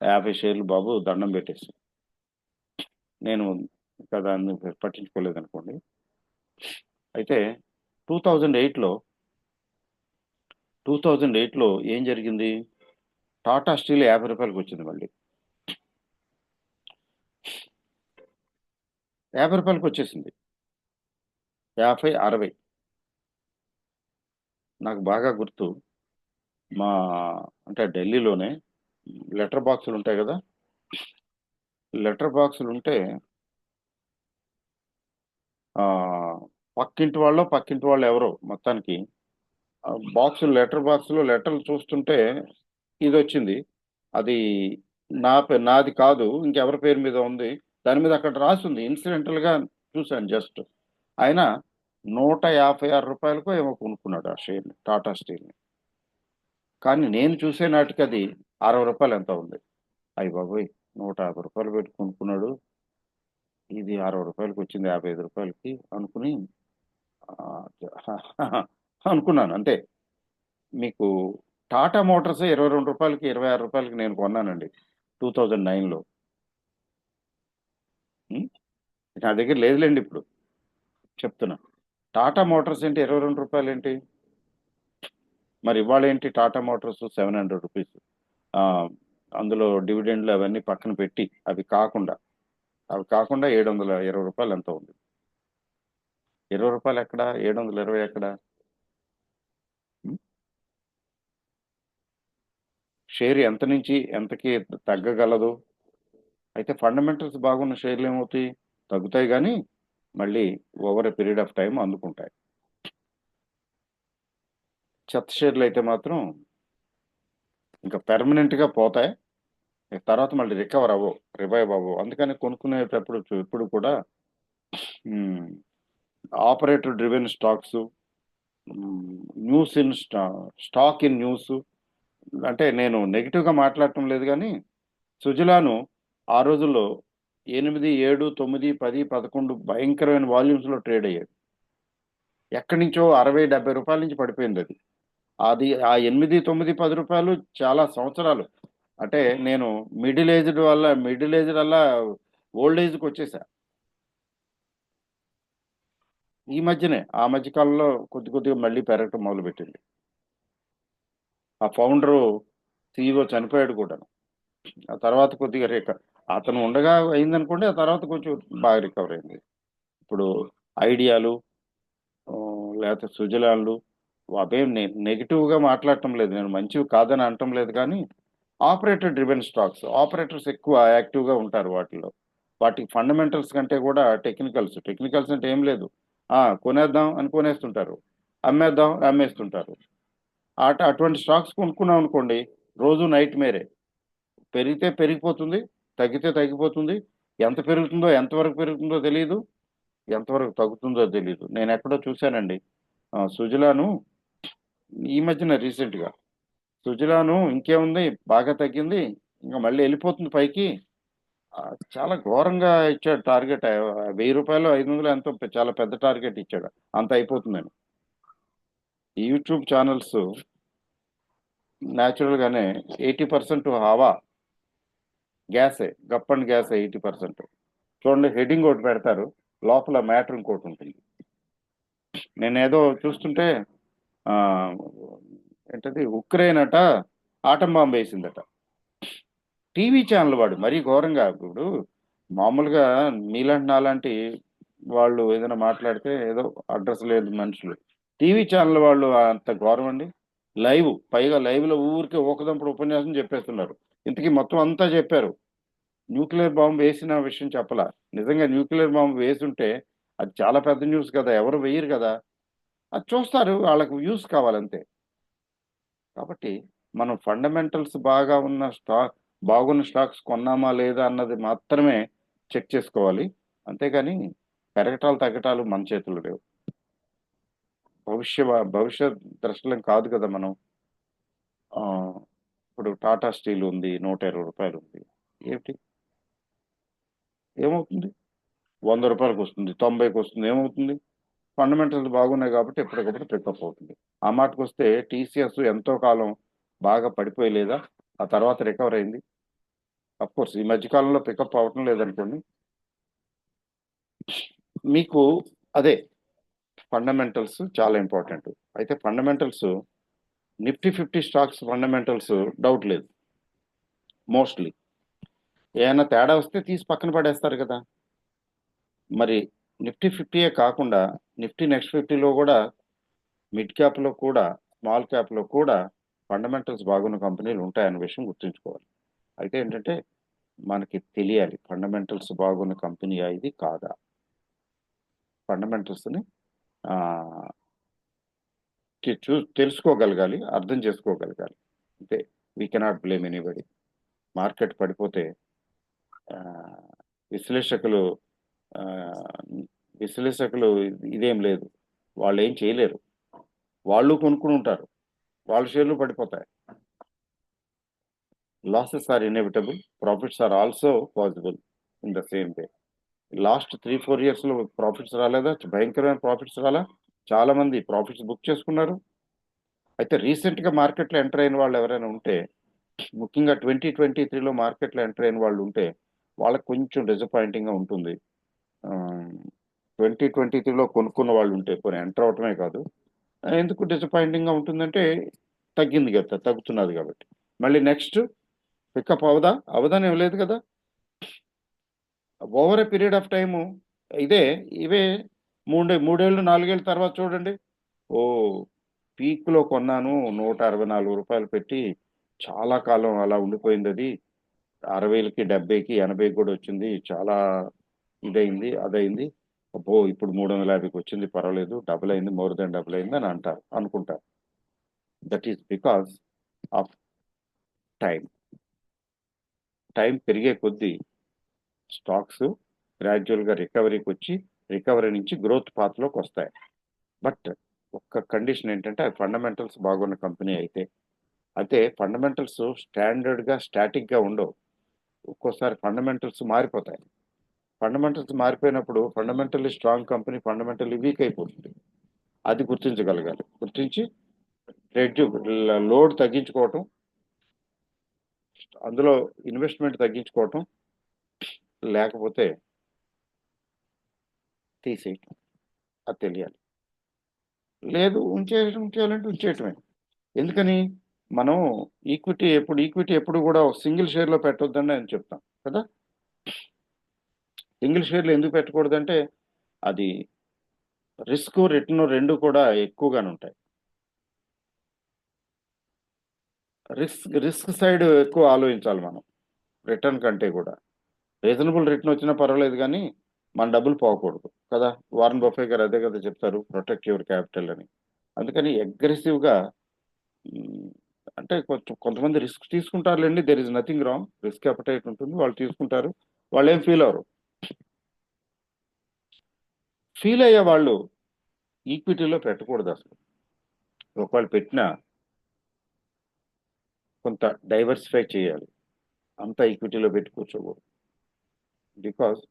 Speaker 1: 50 షేర్లు బాబు దండం పెట్టేసి. నేను ఇంకా దాన్ని పట్టించుకోలేదనుకోండి. అయితే 2008లో 2008లో ఏం జరిగింది? టాటా స్టీల్ రూ. 50 మళ్ళీ. రూ. 50 50, 60 నాకు బాగా గుర్తు. మా అంటే ఢిల్లీలోనే లెటర్ బాక్సులుంటాయి గదా! లెటర్ బాక్సులుంటే ఆహ్, పక్కింటి వాళ్ళు ఎవరో మొత్తానికి లెటర్ బాక్స్‌లో లెటర్‌లు చూస్తుంటే ఇదొచ్చింది. అది నాది కాదు. ఇంకెవరి పేరు మీద ఉంది. దాని మీద అక్కడ రాసుంది. ఇన్సిడెంటల్‌గా చూసాను జస్ట్. ఆయన రూ. 156కో ఏమో కొనుక్కున్నాడు ఆ షేర్‌ని. టాటా స్టీల్‌ని. కానీ నేను చూసే నాటికది రూ. 60 ఎంతో ఉంది. అయ్యబాబోయ్! రూ. 150 పెట్టి కొనుక్కున్నాడు. ఇది రూ. 60కొచ్చింది రూ. 55కి అనుకుని అనుకున్నాను అంతే. మీకు టాటా మోటార్సే రూ. 22కి, రూ. 26కి నేను కొన్నానండి. 2009లో. హ్మ్. నా దగ్గర లేదులెండి ఇప్పుడు. చెప్తున్నా. టాటా మోటార్స్ ఏంటి రూ. 22 ఏంటి? మరి ఇవాళేంటి టాటా మోటార్స్ రూ. 700. ఆహ్, అందులో డివిడెండ్‌లు అవన్నీ పక్కన పెట్టి అవి కాకుండా రూ. 720 ఎంతో ఉంది. రూ. 20 ఎక్కడ? 720 ఎక్కడ? హ్మ్. షేర్ ఎంత నుంచి ఎంతకి తగ్గగలదు? అయితే ఫండమెంటల్స్ బాగున్న షేర్‌లేమవుతాయి? తగ్గుతాయి గానీ, మళ్ళీ over a period of time అందుకుంటాయి. చెత్త షేర్‌లయితే మాత్రం ఇంక పెర్మనెంట్‌గా పోతాయి. తర్వాత మళ్ళీ రికవర్ అవ్వవు, రివైవ్ అవ్వవు. అందుకని కొనుక్కునేటప్పుడు ఇప్పుడు కూడా operator driven stocks, news in stock in news, అంటే నేను నెగిటివ్గా మాట్లాడటం లేదు కానీ సుజలాను ఆ రోజుల్లో 8, 7, 9, 10, 11 భయంకరమైన వాల్యూమ్స్లో ట్రేడ్ అయ్యాడు. ఎక్కడి నుంచో 60, 70 రూపాయల నుంచి పడిపోయింది అది. అది ఆ 8, 9, 10 రూపాయలు చాలా సంవత్సరాలు. అంటే నేను మిడిల్ ఏజ్డ్ వల్ల ఓల్డ్ ఏజ్కి వచ్చేసా. ఈ మధ్యనే ఆ మధ్య కాలంలో కొద్దిగా మళ్ళీ పెరగటం మొదలుపెట్టింది. ఆ ఫౌండరు CEO చనిపోయాడు కూడా. ఆ తర్వాత కొద్దిగా అతను ఉండగా అయిందనుకోండి, ఆ తర్వాత కొంచెం బాగా రికవర్ అయింది. ఇప్పుడు ఐడియాలు, లేకపోతే సుజలాన్లు, అవేం నెగిటివ్గా మాట్లాడటం లేదు, నేను మంచివి కాదని అనటం లేదు కానీ ఆపరేటర్ డ్రివెన్ స్టాక్స్, ఆపరేటర్స్ ఎక్కువ యాక్టివ్గా ఉంటారు వాటిలో. వాటికి ఫండమెంటల్స్ కంటే కూడా టెక్నికల్స్ అంటే ఏం లేదు, కొనేద్దాం అని కొనేస్తుంటారు, అమ్మేద్దాం అమ్మేస్తుంటారు. అటువంటి స్టాక్స్ కొనుక్కున్నాం అనుకోండి, రోజు నైట్ మేరే. పెరిగితే పెరిగిపోతుంది, తగ్గితే తగ్గిపోతుంది. ఎంత పెరుగుతుందో, ఎంతవరకు పెరుగుతుందో తెలియదు, ఎంతవరకు తగ్గుతుందో తెలియదు. నేను ఎక్కడో చూశానండి, సుజలాను ఈ మధ్యన రీసెంట్గా, సుజలాను ఇంకేముంది బాగా తగ్గింది, ఇంకా మళ్ళీ వెళ్ళిపోతుంది పైకి. ఆ, చాలా ఘోరంగా ఇచ్చాడు టార్గెట్. 1000 రూపాయలు, 500 ఎంతో చాలా పెద్ద టార్గెట్ ఇచ్చాడు. అంత అయిపోతుందని. ఈ యూట్యూబ్ ఛానల్స్ న్యాచురల్గానే 80% హవా, గ్యాసే, గప్పండి గ్యాసే 80%. చూడండి, హెడ్డింగ్ ఒకటి పెడతారు, లోపల మ్యాటర్ ఇంకోటి ఉంటుంది. నేను ఏదో చూస్తుంటే ఆ, ఏంటది, ఉక్రెయిన్ అట ఆటం బాంబు వేసిందట. టీవీ ఛానల్ వాడు మరీ ఘోరంగా. ఇప్పుడు మామూలుగా నీలాంటి నాలాంటి వాళ్ళు ఏదైనా మాట్లాడితే ఏదో అడ్రస్ లేదు మనుషులు, టీవీ ఛానల్ వాళ్ళు అంత ఘోరం అండి. పైగా లైవ్లో ఊరికే ఒకదంపుడు ఉపన్యాసం చెప్పేస్తున్నారు. ఇంతకీ మొత్తం అంతా చెప్పారు, న్యూక్లియర్ బాంబు వేసిన విషయం చెప్పలా. నిజంగా న్యూక్లియర్ బాంబు వేసుంటే అది చాలా పెద్ద న్యూస్ కదా, ఎవరు వేయరు కదా. అది చూస్తారు, వాళ్ళకు వ్యూస్ కావాలంతే. కాబట్టి మనం ఫండమెంటల్స్ బాగున్న స్టాక్స్ కొన్నామా లేదా అన్నది మాత్రమే చెక్ చేసుకోవాలి. అంతేగాని పెరగటాలు తగ్గటాలు మన చేతుల్లో లేవు. భవిష్యత్ దృష్టలం కాదు కదా మనం. ఆ, ఇప్పుడు టాటా స్టీల్ ఉంది, 120 రూపాయలు ఉంది. ఏమిటి, ఏమవుతుంది? 100 రూపాయలకు వస్తుంది, 90కి వస్తుంది, ఏమవుతుంది? ఫండమెంటల్స్ బాగున్నాయి కాబట్టి ఎప్పటికప్పుడు పికప్ అవుతుంది. ఆ మాటకు వస్తే టీసీఎస్ ఎంతో కాలం బాగా పడిపోయలేదా, ఆ తర్వాత రికవర్ అయింది. కోర్స్ ఈ మధ్య కాలంలో పికప్ అవటం లేదనుకోండి. మీకు అదే ఫండమెంటల్స్ చాలా ఇంపార్టెంట్. అయితే fundamentals Nifty 50 stocks fundamentals doubt లేదు. మోస్ట్లీ ఏమైనా తేడా వస్తే తీసి పక్కన పడేస్తారు కదా. మరి నిఫ్టీ 50 కాకుండా నిఫ్టీ నెక్స్ట్ 50లో కూడా, మిడ్ క్యాప్లో కూడా, స్మాల్ క్యాప్లో కూడా ఫండమెంటల్స్ బాగున్న కంపెనీలు ఉంటాయన్న విషయం గుర్తుంచుకోవాలి. అయితే ఏంటంటే మనకి తెలియాలి, ఫండమెంటల్స్ బాగున్న కంపెనీ ఇది కాదా. ఫండమెంటల్స్ని తెలుసుకోగలగాలి, అర్థం చేసుకోగలగాలి. అంతే. We cannot blame anybody. Market పడిపోతే ఆ, విశ్లేషకులు ఆ, విశ్లేషకులు ఇదేం లేదు, వాళ్ళు ఏం చేయలేరు. వాళ్ళు కొనుక్కుని ఉంటారు, వాళ్ళ షేర్లు పడిపోతాయి. Losses are inevitable, profits are also possible in the same way. Last 3-4 ఇయర్స్లో ప్రాఫిట్స్ రాలేదా, భయంకరమైన ప్రాఫిట్స్ రాలా, చాలా మంది ప్రాఫిట్స్ బుక్ చేసుకున్నారు. అయితే రీసెంట్గా మార్కెట్లో ఎంటర్ అయిన వాళ్ళు ఎవరైనా ఉంటే, ముఖ్యంగా 2023లో మార్కెట్లో ఎంటర్ అయిన వాళ్ళు ఉంటే, వాళ్ళకి కొంచెం డిసప్పాయింటింగ్గా ఉంటుంది. 2023లో కొనుక్కున్న వాళ్ళు ఉంటే, కొన్ని ఎంటర్ అవటమే కాదు, ఎందుకు డిసప్పాయింటింగ్గా ఉంటుందంటే తగ్గింది కదా, తగ్గుతున్నది కాబట్టి. మళ్ళీ నెక్స్ట్ పికప్ అవదని ఏం లేదు కదా. Over a period of time ఇవే 3 ఏళ్ళు 4 ఏళ్ళ తర్వాత చూడండి, ఓ పీక్లో కొన్నాను 164 రూపాయలు పెట్టి, చాలా కాలం అలా ఉండిపోయింది అది, 60కి 70కి 80కి కూడా వచ్చింది, చాలా ఇదైంది అదైంది, అబ్బో ఇప్పుడు 350కి వచ్చింది, పర్వాలేదు, డబుల్ అయింది, మోర్ దెన్ డబుల్ అయింది అని అనుకుంటారు. That is because of time. Time పెరిగే కొద్దీ స్టాక్స్ గ్రాడ్యువల్గా రికవరీకి వచ్చి రికవరీ నుంచి గ్రోత్ పాత్లోకి వస్తాయి. బట్ ఒక్క కండిషన్ ఏంటంటే అది ఫండమెంటల్స్ బాగున్న కంపెనీ అయితే ఫండమెంటల్స్ స్టాండర్డ్గా స్టాటిక్గా ఉండవు. ఒక్కోసారి ఫండమెంటల్స్ మారిపోతాయి. ఫండమెంటల్స్ మారిపోయినప్పుడు fundamentally strong company fundamentally weak అయిపోతుంది. అది గుర్తించగలగాలి. గుర్తించి లోడ్ తగ్గించుకోవటం, అందులో ఇన్వెస్ట్మెంట్ తగ్గించుకోవటం, లేకపోతే తీసేయటం, అది తెలియాలి. లేదు ఉంచేయాలంటే ఉంచేయటమే. ఎందుకని మనం ఈక్విటీ ఎప్పుడు కూడా సింగిల్ షేర్లో పెట్టొద్దని నేను చెప్తాను కదా. సింగిల్ షేర్లు ఎందుకు పెట్టకూడదంటే అది రిస్క్ రిటర్న్ రెండు కూడా ఎక్కువగానే ఉంటాయి. రిస్క్ సైడ్ ఎక్కువ ఆలోచించాలి మనం రిటర్న్ కంటే కూడా. రీజనబుల్ రిటర్న్ వచ్చినా పర్వాలేదు కానీ మన డబ్బులు పోకూడదు కదా. వారన్ బఫే గారు అదే కదా చెప్తారు, ప్రొటెక్ట్ యువర్ క్యాపిటల్ అని. అందుకని అగ్రెసివ్గా అంటే కొంతమంది రిస్క్ తీసుకుంటారులేండి, there is nothing wrong. Risk appetite ఉంటుంది, వాళ్ళు తీసుకుంటారు, వాళ్ళు ఏం ఫీల్ అవరు. ఫీల్ అయ్యే వాళ్ళు ఈక్విటీలో పెట్టకూడదు అసలు. ఒకవేళ పెట్టినా కొంత డైవర్సిఫై చేయాలి, అంతా ఈక్విటీలో పెట్టి కూర్చోకూడదు. బికాస్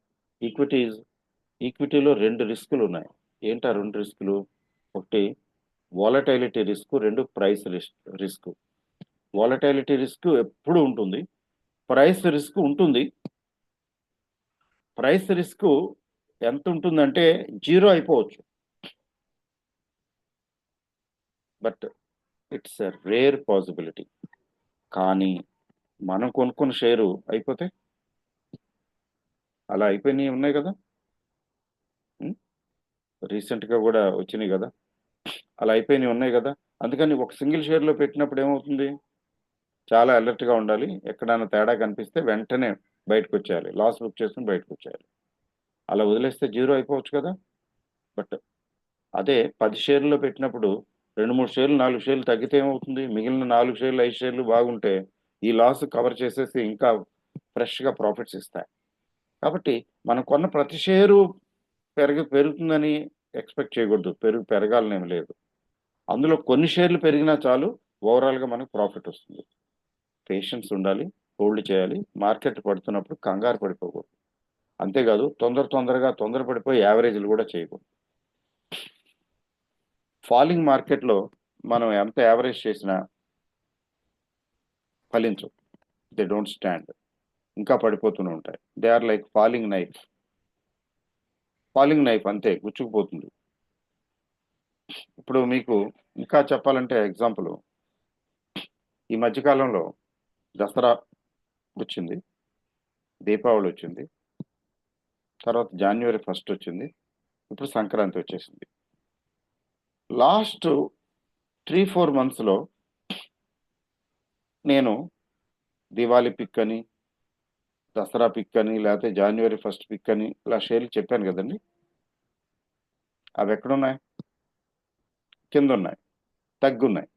Speaker 1: ఈక్విటీలో రెండు రిస్కులు ఉన్నాయి. ఏంటా రెండు రిస్కులు? ఒకటి వాలటైలిటీ రిస్క్, రెండు ప్రైస్ రిస్క్. వాలటైలిటీ రిస్క్ ఎప్పుడు ఉంటుంది, ప్రైస్ రిస్క్ ఉంటుంది. ప్రైస్ రిస్క్ ఎంత ఉంటుందంటే 0 అయిపోవచ్చు, but it's a rare possibility. కానీ మనం కొనుక్కున్న షేరు అయిపోతే, అలా అయిపోయినాయి ఉన్నాయి కదా, రీసెంట్గా కూడా వచ్చినాయి కదా, అలా అయిపోయినాయి ఉన్నాయి కదా. అందుకని ఒక సింగిల్ షేర్లో పెట్టినప్పుడు ఏమవుతుంది, చాలా అలర్ట్గా ఉండాలి. ఎక్కడైనా తేడా కనిపిస్తే వెంటనే బయటకు వచ్చేయాలి, లాస్ బుక్ చేసుకుని బయటకు వచ్చేయాలి. అలా వదిలేస్తే 0 అయిపోవచ్చు కదా. బట్ అదే 10 షేర్లలో పెట్టినప్పుడు 2-3 షేర్లు 4 షేర్లు తగ్గితే ఏమవుతుంది, మిగిలిన 4 షేర్లు 5 షేర్లు బాగుంటే ఈ లాస్ కవర్ చేసేసి ఇంకా ఫ్రెష్గా ప్రాఫిట్స్ ఇస్తాయి. కాబట్టి మనం కొన్న ప్రతి షేరు పెరుగుతుందని ఎక్స్పెక్ట్ చేయకూడదు, పెరగాలనేమి లేదు. అందులో కొన్ని షేర్లు పెరిగినా చాలు, ఓవరాల్గా మనకు ప్రాఫిట్ వస్తుంది. పేషెన్స్ ఉండాలి, హోల్డ్ చేయాలి. మార్కెట్ పడుతున్నప్పుడు కంగారు పడిపోకూడదు. అంతేకాదు తొందరపడిపోయి యావరేజ్లు కూడా చేయకూడదు. ఫాలింగ్ మార్కెట్లో మనం ఎంత యావరేజ్ చేసినా ఫలించు, దే డోంట్ స్టాండ్, ఇంకా పడిపోతూనే ఉంటాయి. They are like falling knife అంతే, గుచ్చుకుపోతుంది. ఇప్పుడు మీకు ఇంకా చెప్పాలంటే ఎగ్జాంపుల్, ఈ మధ్యకాలంలో దసరా వచ్చింది, దీపావళి వచ్చింది, తర్వాత January 1st వచ్చింది, ఇప్పుడు సంక్రాంతి వచ్చేసింది. లాస్ట్ 3-4 monthsలో నేను దివాళీ పిక్ అని, దసరా పిక్ అని, లేకపోతే January 1st పిక్ అని ఇలా షేర్లు చెప్పాను కదండి. అవి ఎక్కడున్నాయి? కింద ఉన్నాయి, తగ్గున్నాయి.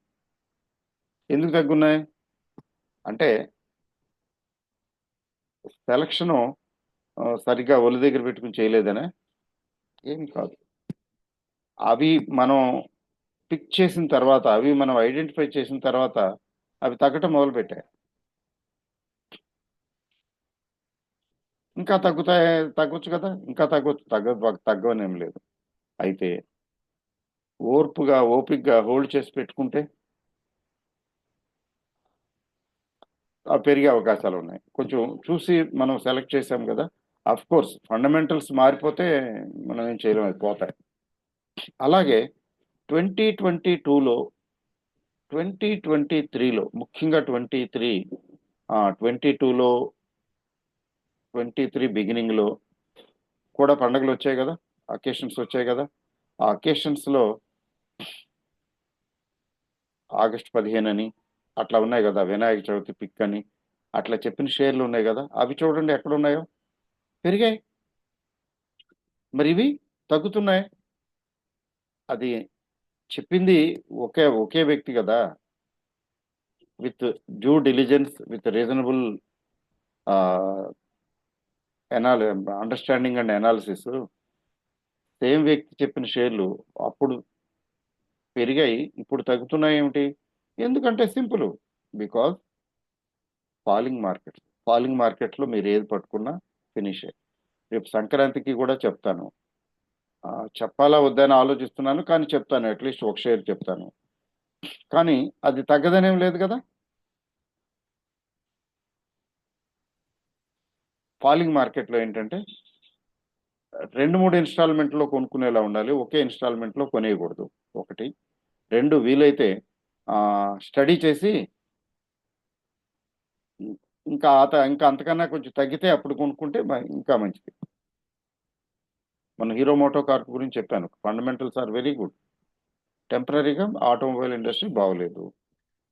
Speaker 1: ఎందుకు తగ్గున్నాయి అంటే సెలక్షను సరిగ్గా ఒళ్ళు దగ్గర పెట్టుకుని చేయలేదనే, ఏం కాదు. అవి మనం పిక్ చేసిన తర్వాత, అవి మనం ఐడెంటిఫై చేసిన తర్వాత అవి తగ్గటం మొదలుపెట్టాయి. ఇంకా తగ్గొచ్చు కదా, ఇంకా తగ్గవనేం లేదు. అయితే ఓపిక్గా హోల్డ్ చేసి పెట్టుకుంటే పెరిగే అవకాశాలు ఉన్నాయి. కొంచెం చూసి మనం సెలెక్ట్ చేసాం కదా. అఫ్ కోర్స్ ఫండమెంటల్స్ మారిపోతే మనం ఏం చేయలేం, అది పోతాయి. అలాగే 2022లో 2023లో ముఖ్యంగా 22లో 23 బిగినింగ్లో కూడా పండుగలు వచ్చాయి కదా, అకేషన్స్ వచ్చాయి కదా. ఆ అకేషన్స్లో August 15 అని అట్లా ఉన్నాయి కదా, వినాయక చవితి పిక్ అని అట్లా చెప్పిన షేర్లు ఉన్నాయి కదా, అవి చూడండి ఎక్కడ ఉన్నాయో, పెరిగాయి. మరి ఇవి తగ్గుతున్నాయి. అది చెప్పింది ఒకే వ్యక్తి కదా, with due diligence, with reasonable ఎనాలి అండర్స్టాండింగ్ అండ్ ఎనాలిసిస్ సేమ్ వ్యక్తి చెప్పిన షేర్లు అప్పుడు పెరిగాయి, ఇప్పుడు తగ్గుతున్నాయి ఏమిటి? ఎందుకంటే సింపుల్, బికాజ్ ఫాలింగ్ మార్కెట్లో మీరు ఏది పట్టుకున్నా ఫినిషే. రేపు సంక్రాంతికి కూడా చెప్తాను. చెప్పాలా వద్దని ఆలోచిస్తున్నాను, కానీ చెప్తాను, అట్లీస్ట్ ఒక షేర్ చెప్తాను. కానీ అది తగ్గదనేం లేదు కదా. ఫాలింగ్ మార్కెట్లో ఏంటంటే 2-3 ఇన్స్టాల్మెంట్లో కొనుక్కునేలా ఉండాలి, ఒకే ఇన్స్టాల్మెంట్లో కొనేయకూడదు. ఒకటి. 2 వీలైతే స్టడీ చేసి ఇంకా అంతకన్నా కొంచెం తగ్గితే అప్పుడు కొనుక్కుంటే ఇంకా మంచిది. మన హీరో మోటో కార్ప్ గురించి చెప్పాను, ఫండమెంటల్స్ ఆర్ వెరీ గుడ్. టెంపరీగా ఆటోమొబైల్ ఇండస్ట్రీ బాగోలేదు.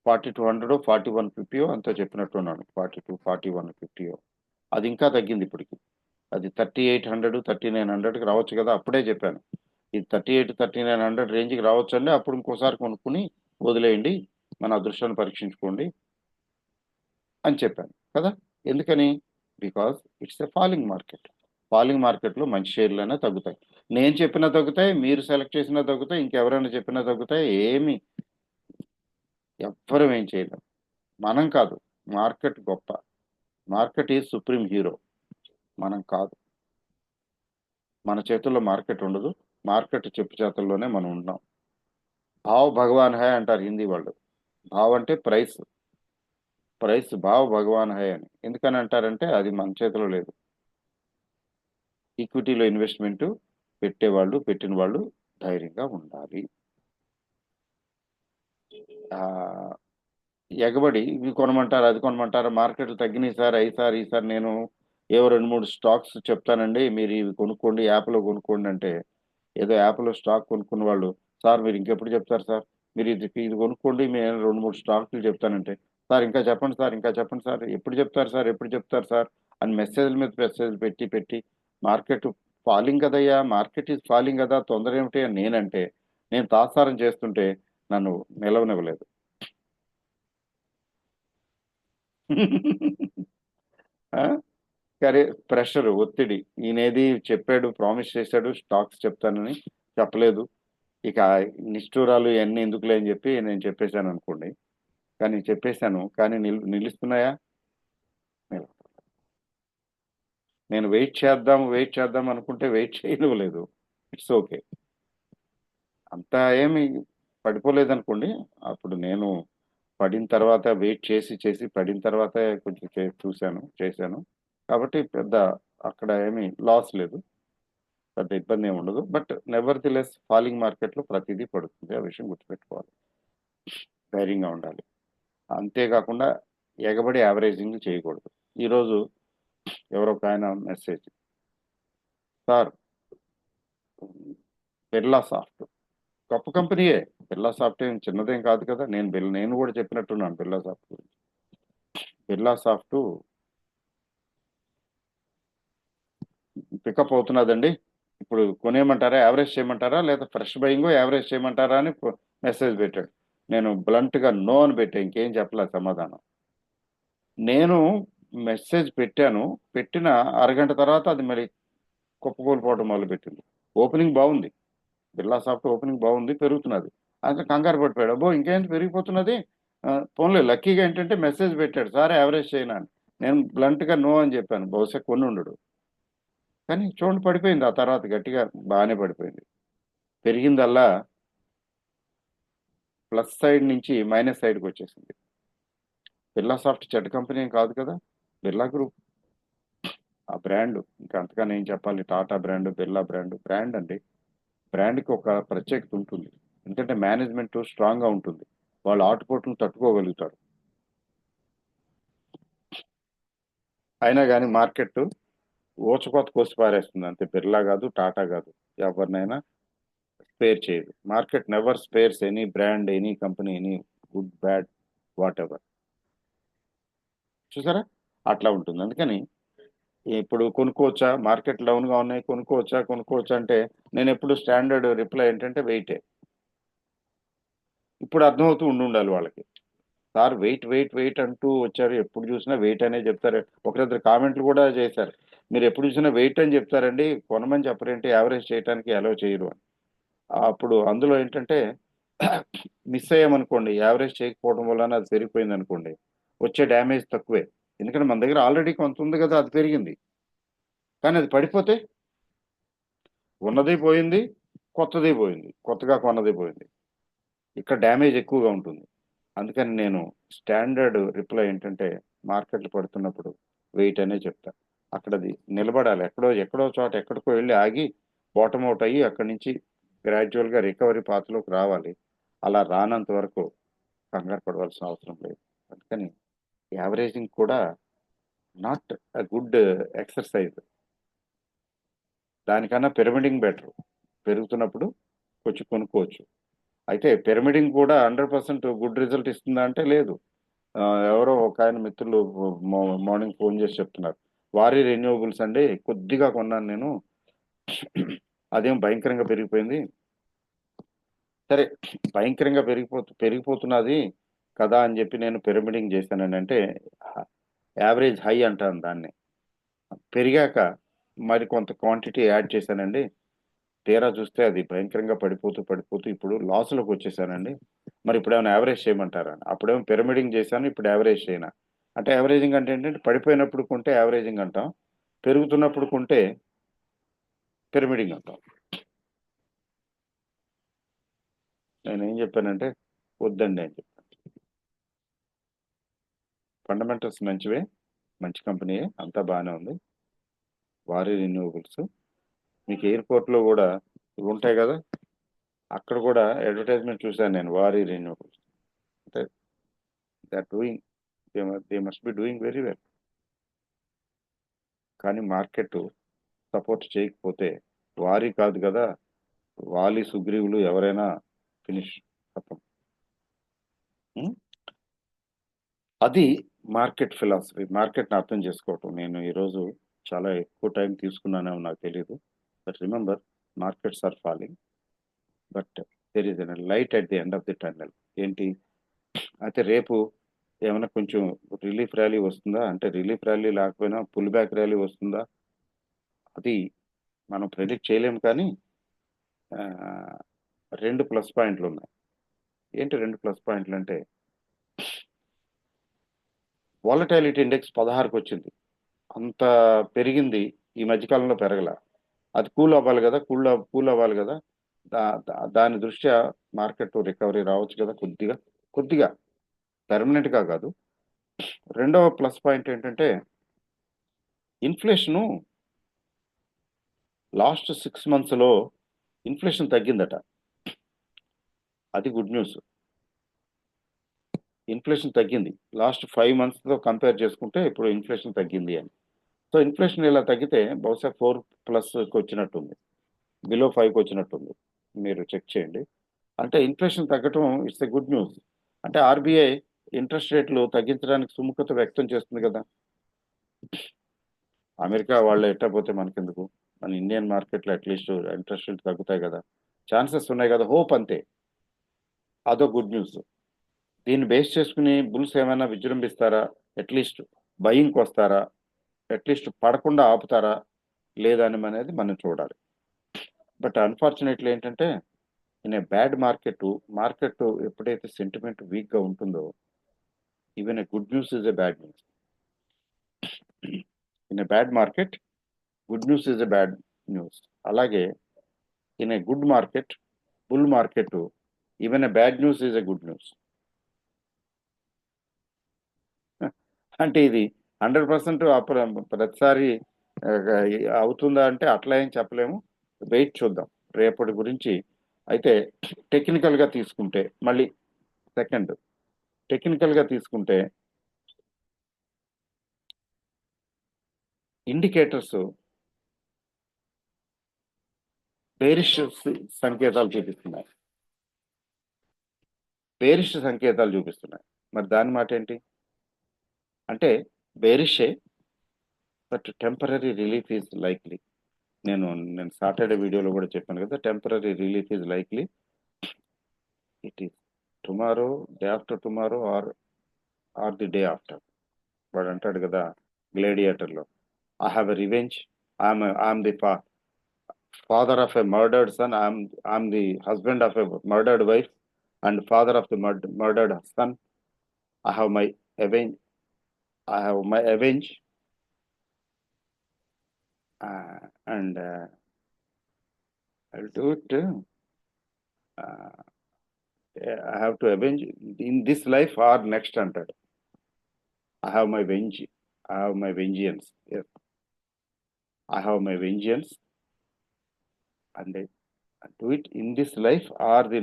Speaker 1: 4200 4150 అంతా చెప్పినట్టున్నాను, 42 4150. అది ఇంకా తగ్గింది ఇప్పటికి. అది 3800 3900కి రావచ్చు కదా, అప్పుడే చెప్పాను. ఇది 38 3900 రేంజ్కి రావచ్చు అండి, అప్పుడు ఇంకోసారి కొనుక్కుని వదిలేయండి, మన అదృష్టాన్ని పరీక్షించుకోండి అని చెప్పాను కదా. ఎందుకని? బికాస్ ఇట్స్ ఎ ఫాలింగ్ మార్కెట్లో మంచి షేర్లైనా తగ్గుతాయి. నేను చెప్పినా తగ్గుతాయి, మీరు సెలెక్ట్ చేసినా తగ్గుతాయి, ఇంకెవరైనా చెప్పినా తగ్గుతాయి. ఎవ్వరం ఏం చేయలేం. మనం కాదు, మార్కెట్ గొప్ప. మార్కెట్ ఈజ్ సుప్రీం హీరో, మనం కాదు. మన చేతుల్లో మార్కెట్ ఉండదు, మార్కెట్ చెప్పు చేతుల్లోనే మనం ఉన్నాం. భావ్ భగవాన్ హై అంటారు హిందీ వాళ్ళు. భావ్ అంటే ప్రైస్, భావ్ భగవాన్ హై అని ఎందుకని అంటారంటే అది మన చేతిలో లేదు. ఈక్విటీలో ఇన్వెస్ట్మెంట్ పెట్టిన వాళ్ళు ధైర్యంగా ఉండాలి. ఎగబడి ఇవి కొనమంటారు, అది కొనమంటారు, మార్కెట్లు తగ్గినాయి సార్, సార్ ఈసారి నేను ఏవో 2-3 స్టాక్స్ చెప్తానండి, మీరు ఇవి కొనుక్కోండి, యాప్లో కొనుక్కోండి అంటే, ఏదో యాప్లో స్టాక్ కొనుక్కున్న వాళ్ళు, సార్ మీరు ఇంకెప్పుడు చెప్తారు సార్, మీరు ఇది కొనుక్కోండి, మేము 2-3 స్టాక్లు చెప్తానంటే, సార్ ఇంకా చెప్పండి సార్, ఇంకా చెప్పండి సార్, ఎప్పుడు చెప్తారు సార్ అని మెసేజ్ల మీద మెసేజ్లు పెట్టి పెట్టి మార్కెట్ ఫాలింగ్ కదయ్యా, మార్కెట్ ఈజ్ ఫాలింగ్ కదా, తొందర ఏమిటి అని నేనంటే, నేను తాత్సారం చేస్తుంటే నన్ను నిలవనివ్వలేదు. సరే, ప్రెషర్, ఒత్తిడి. ఈయనేది చెప్పాడు, ప్రామిస్ చేశాడు స్టాక్స్ చెప్తానని, చెప్పలేదు. ఇక నిష్ఠూరాలు ఇవన్నీ ఎందుకులే అని చెప్పి నేను చెప్పేశాను అనుకోండి. కానీ చెప్పేశాను, కానీ నిలుస్తున్నాయా? నేను వెయిట్ చేద్దాం అనుకుంటే వెయిట్ చేయనివ్వలేదు. It's okay. అంతా ఏమి పడిపోలేదు అనుకోండి. అప్పుడు నేను పడిన తర్వాత వెయిట్ చేసి చేసి పడిన తర్వాత కొంచెం చేశాను. కాబట్టి పెద్ద అక్కడ ఏమీ లాస్ లేదు, పెద్ద ఇబ్బంది ఏమి ఉండదు. But never the less falling మార్కెట్లో ప్రతిదీ పడుతుంది, ఆ విషయం గుర్తుపెట్టుకోవాలి. ధైర్యంగా ఉండాలి. అంతేకాకుండా ఎగబడి యావరేజింగ్ చేయకూడదు. ఈరోజు ఎవరో ఒక ఆయన మెసేజ్, సార్ బిర్లా సాఫ్ట్ గొప్ప కంపెనీయే, బిర్లా సాఫ్ట్ ఏం చిన్నదేం కాదు కదా. నేను కూడా చెప్పినట్టున్నాను బిర్లా సాఫ్ట్ గురించి. బిర్లా సాఫ్ట్ పికప్ అవుతున్నదండి, ఇప్పుడు కొనేయమంటారా, యావరేజ్ చేయమంటారా, లేదా ఫ్రెష్ బయింగ్ యావరేజ్ చేయమంటారా అని మెసేజ్ పెట్టాడు. నేను బ్లంట్గా నో అని పెట్టా, ఇంకేం చెప్పలేదు సమాధానం. నేను మెసేజ్ పెట్టిన అరగంట తర్వాత అది మరి కుప్పకూలిపోవడం మొదలుపెట్టింది. ఓపెనింగ్ బాగుంది, బిర్లా సాఫ్ట్ ఓపెనింగ్ బాగుంది, పెరుగుతున్నది. అంటే కంగారు పడిపోయాడు, అబ్బో ఇంకేంటి పెరిగిపోతున్నది. పోన్లే, లక్కీగా ఏంటంటే మెసేజ్ పెట్టాడు, సార్ యావరేజ్ చేయనా అని. నేను బ్లంట్గా నో అని చెప్పాను, బహుశా కొన్ని ఉండడు. కానీ చూడండి పడిపోయింది, ఆ తర్వాత గట్టిగా బాగానే పడిపోయింది. పెరిగిందల్లా ప్లస్ సైడ్ నుంచి మైనస్ సైడ్కి వచ్చేసింది. బిర్లా సాఫ్ట్ చెడ్డ కంపెనీ ఏం కాదు కదా, బిర్లా గ్రూప్ ఆ బ్రాండ్, ఇంకా అంతగానే ఏం చెప్పాలి. Tata brand, Birla brand, brand అండి. బ్రాండ్కి ఒక ప్రత్యేకత ఉంటుంది, ఎందుకంటే మేనేజ్మెంట్ స్ట్రాంగ్గా ఉంటుంది, వాళ్ళు ఆటుపోట్లను తట్టుకోగలుగుతారు. అయినా కానీ మార్కెట్ ఊచకోత కోసి పారేస్తుంది అంతే. బిర్లా కాదు, టాటా కాదు, ఎవరినైనా స్పేర్ చేయదు. Market never spares any brand, any company, any good bad whatever. చూసారా, అట్లా ఉంటుంది. అందుకని ఇప్పుడు కొనుక్కోవచ్చా, మార్కెట్ డౌన్గా ఉన్నాయి, కొనుక్కోవచ్చా అంటే నేను ఎప్పుడు స్టాండర్డ్ రిప్లై ఏంటంటే వెయిటే. ఇప్పుడు అర్థమవుతూ ఉండాలి వాళ్ళకి, సార్ వెయిట్ వెయిట్ వెయిట్ అంటూ వచ్చారు, ఎప్పుడు చూసినా వెయిట్ అనే చెప్తారు. ఒకరిద్దరు కామెంట్లు కూడా చేశారు, మీరు ఎప్పుడు చూసినా వెయిట్ అని చెప్తారండి, కొనమని చెప్పరేంటి, యావరేజ్ చేయడానికి అలౌ చేయరు అని. అప్పుడు అందులో ఏంటంటే మిస్ అయ్యామనుకోండి, యావరేజ్ చేయకపోవడం వలన అది పెరిగిపోయింది అనుకోండి, వచ్చే డ్యామేజ్ తక్కువే. ఎందుకంటే మన దగ్గర ఆల్రెడీ కొంత ఉంది కదా, అది పెరిగింది. కానీ అది పడిపోతే ఉన్నది పోయింది, కొత్తది పోయింది, కొత్తగా కొన్నది పోయింది. ఇక్కడ డ్యామేజ్ ఎక్కువగా ఉంటుంది. అందుకని నేను స్టాండర్డ్ రిప్లై ఏంటంటే, మార్కెట్లు పడుతున్నప్పుడు వెయిట్ అనే చెప్తా. అక్కడది నిలబడాలి, ఎక్కడో ఎక్కడో చోట ఎక్కడికో వెళ్ళి ఆగి బాటమ్ అవుట్ అయ్యి అక్కడి నుంచి గ్రాడ్యువల్గా రికవరీ పాత్లోకి రావాలి. అలా రానంత వరకు కంగారు పడవలసిన అవసరం లేదు. అందుకని యావరేజింగ్ కూడా నాట్ అ గుడ్ ఎక్సర్సైజ్. దానికన్నా పిరమిడింగ్ బెటర్. పెరుగుతున్నప్పుడు కొంచెం కొనుక్కోవచ్చు. అయితే పిరమిడింగ్ కూడా 100% గుడ్ రిజల్ట్ ఇస్తుందా అంటే లేదు. ఎవరో ఒక ఆయన మిత్రులు మార్నింగ్ ఫోన్ చేసి చెప్తున్నారు, వారి రెన్యూవబుల్స్ అండి కొద్దిగా కొన్నాను నేను, అదేం భయంకరంగా పెరిగిపోయింది. సరే, భయంకరంగా పెరిగిపోతున్నది కదా అని చెప్పి నేను పిరమిడింగ్ చేశానండి అంటే, యావరేజ్ హై అంటాను దాన్ని. పెరిగాక మరి కొంత క్వాంటిటీ యాడ్ చేశానండి, తీరా చూస్తే అది భయంకరంగా పడిపోతూ పడిపోతూ ఇప్పుడు లాస్లోకి వచ్చేసానండి. మరి ఇప్పుడు ఏమైనా యావరేజ్ చేయమంటారా? అప్పుడేమో పిరమిడింగ్ చేశాను, ఇప్పుడు యావరేజ్ చేయనా? అంటే యావరేజింగ్ అంటే ఏంటంటే, పడిపోయినప్పుడు కొంటే యావరేజింగ్ అంటాం, పెరుగుతున్నప్పుడు కొంటే పిరమిడింగ్ అంటాం. నేను ఏం చెప్పానంటే వద్దండి అని చెప్పాను. ఫండమెంటల్స్ మంచివే, మంచి కంపెనీయే, అంతా బాగానే ఉంది. వారి రెన్యూవబుల్స్ మీకు ఎయిర్పోర్ట్లో కూడా ఇవి ఉంటాయి కదా, అక్కడ కూడా అడ్వర్టైజ్మెంట్ చూశాను నేను, వారి రెన్యూవబుల్స్. అంటే they are doing, they must be doing very well. కానీ మార్కెట్ సపోర్ట్ చేయకపోతే వారి కాదు కదా, వాలి సుగ్రీవులు ఎవరైనా ఫినిష్ తప్ప. అది మార్కెట్ ఫిలాసఫీ, మార్కెట్ని అర్థం చేసుకోవటం. నేను ఈరోజు చాలా ఎక్కువ టైం తీసుకున్నానేమో నాకు తెలియదు. But remember, markets are falling, but there is an light at the end of the tunnel. ఏంటి అయితే, రేపు ఏమైనా కొంచెం రిలీఫ్ ర్యాలీ వస్తుందా అంటే, రిలీఫ్ ర్యాలీ లేకపోయినా పుల్ బ్యాక్ ర్యాలీ వస్తుందా, అది మనం ప్రెడిక్ట్ చేయలేము. కానీ ఆ, రెండు ప్లస్ పాయింట్లు ఉన్నాయి. ఏంటి రెండు ప్లస్ పాయింట్లు అంటే, వాలటాలిటీ ఇండెక్స్ 16కి వచ్చింది, అంత పెరిగింది, ఈ మధ్యకాలంలో పెరగల. అది కూల్ అవ్వాలి కదా, కూల్ అవ్వాలి కదా, దాని దృష్ట్యా మార్కెట్ రికవరీ రావచ్చు కదా, కొద్దిగా కొద్దిగా, పెర్మనెంట్గా కాదు. రెండవ ప్లస్ పాయింట్ ఏంటంటే, ఇన్ఫ్లేషను లాస్ట్ 6 monthsలో ఇన్ఫ్లేషన్ తగ్గిందట, అది గుడ్ న్యూస్. ఇన్ఫ్లేషన్ తగ్గింది లాస్ట్ 5 monthsతో కంపేర్ చేసుకుంటే, ఇప్పుడు ఇన్ఫ్లేషన్ తగ్గింది అని. సో ఇన్ఫ్లేషన్ ఇలా తగ్గితే బహుశా 4+కి వచ్చినట్టుంది, బిలో 5కి వచ్చినట్టుంది, మీరు చెక్ చేయండి. అంటే ఇన్ఫ్లేషన్ తగ్గటం ఇట్స్ ఎ గుడ్ న్యూస్. అంటే ఆర్బీఐ ఇంట్రెస్ట్ రేట్లు తగ్గించడానికి సుముఖత వ్యక్తం చేస్తుంది కదా. అమెరికా వాళ్ళు ఎట్టపోతే మనకెందుకు, మన ఇండియన్ మార్కెట్లో అట్లీస్ట్ ఇంట్రెస్ట్ రేట్లు తగ్గుతాయి కదా, ఛాన్సెస్ ఉన్నాయి కదా, హోప్ అంతే. అదో గుడ్ న్యూస్. దీన్ని బేస్ చేసుకుని బుల్స్ ఏమైనా విజృంభిస్తారా, అట్లీస్ట్ బయింగ్కి వస్తారా, అట్లీస్ట్ పడకుండా ఆపుతారా లేదా అని అనేది మనం చూడాలి. బట్ అన్ఫార్చునేట్లీ ఏంటంటే, ఇన్ ఏ బ్యాడ్ మార్కెట్ ఎప్పుడైతే సెంటిమెంట్ వీక్గా ఉంటుందో, even a good news is a bad news. In a bad market good news is a bad news. అలాగే in a good market, bull market, even a bad news is a good news. అంటే ఇది 100% అప్పుడు ప్రతిసారి ఆ, అవుతుందా అంటే అట్లా ఏం చెప్పలేము, వెయిట్ చూద్దాం రేపటి గురించి. అయితే టెక్నికల్గా తీసుకుంటే, మళ్ళీ సెకండ్, టెక్నికల్గా తీసుకుంటే ఇండికేటర్స్ బేరిష్ సంకేతాలు చూపిస్తున్నాయి, బేరిష్ సంకేతాలు చూపిస్తున్నాయి. మరి దాని మాట ఏంటి అంటే, బేరిషే, but temporary relief is likely. నేను నేను సాటర్డే వీడియోలో కూడా చెప్పాను కదా, temporary relief is likely. It is tomorrow, day after tomorrow, or or the day after. వాడు అంటాడు కదా గ్లేడియేటర్లో, I have a revenge, I'm the father of a murdered son. I'm the husband of a murdered wife and father of the murdered son. I have my avenge. I have my avenge, and I'll do it. Uh, I have to avenge in this life or next అంటాడు. I have my venge. I have my vengeance. Yes. I have my vengeance and do it in this life or the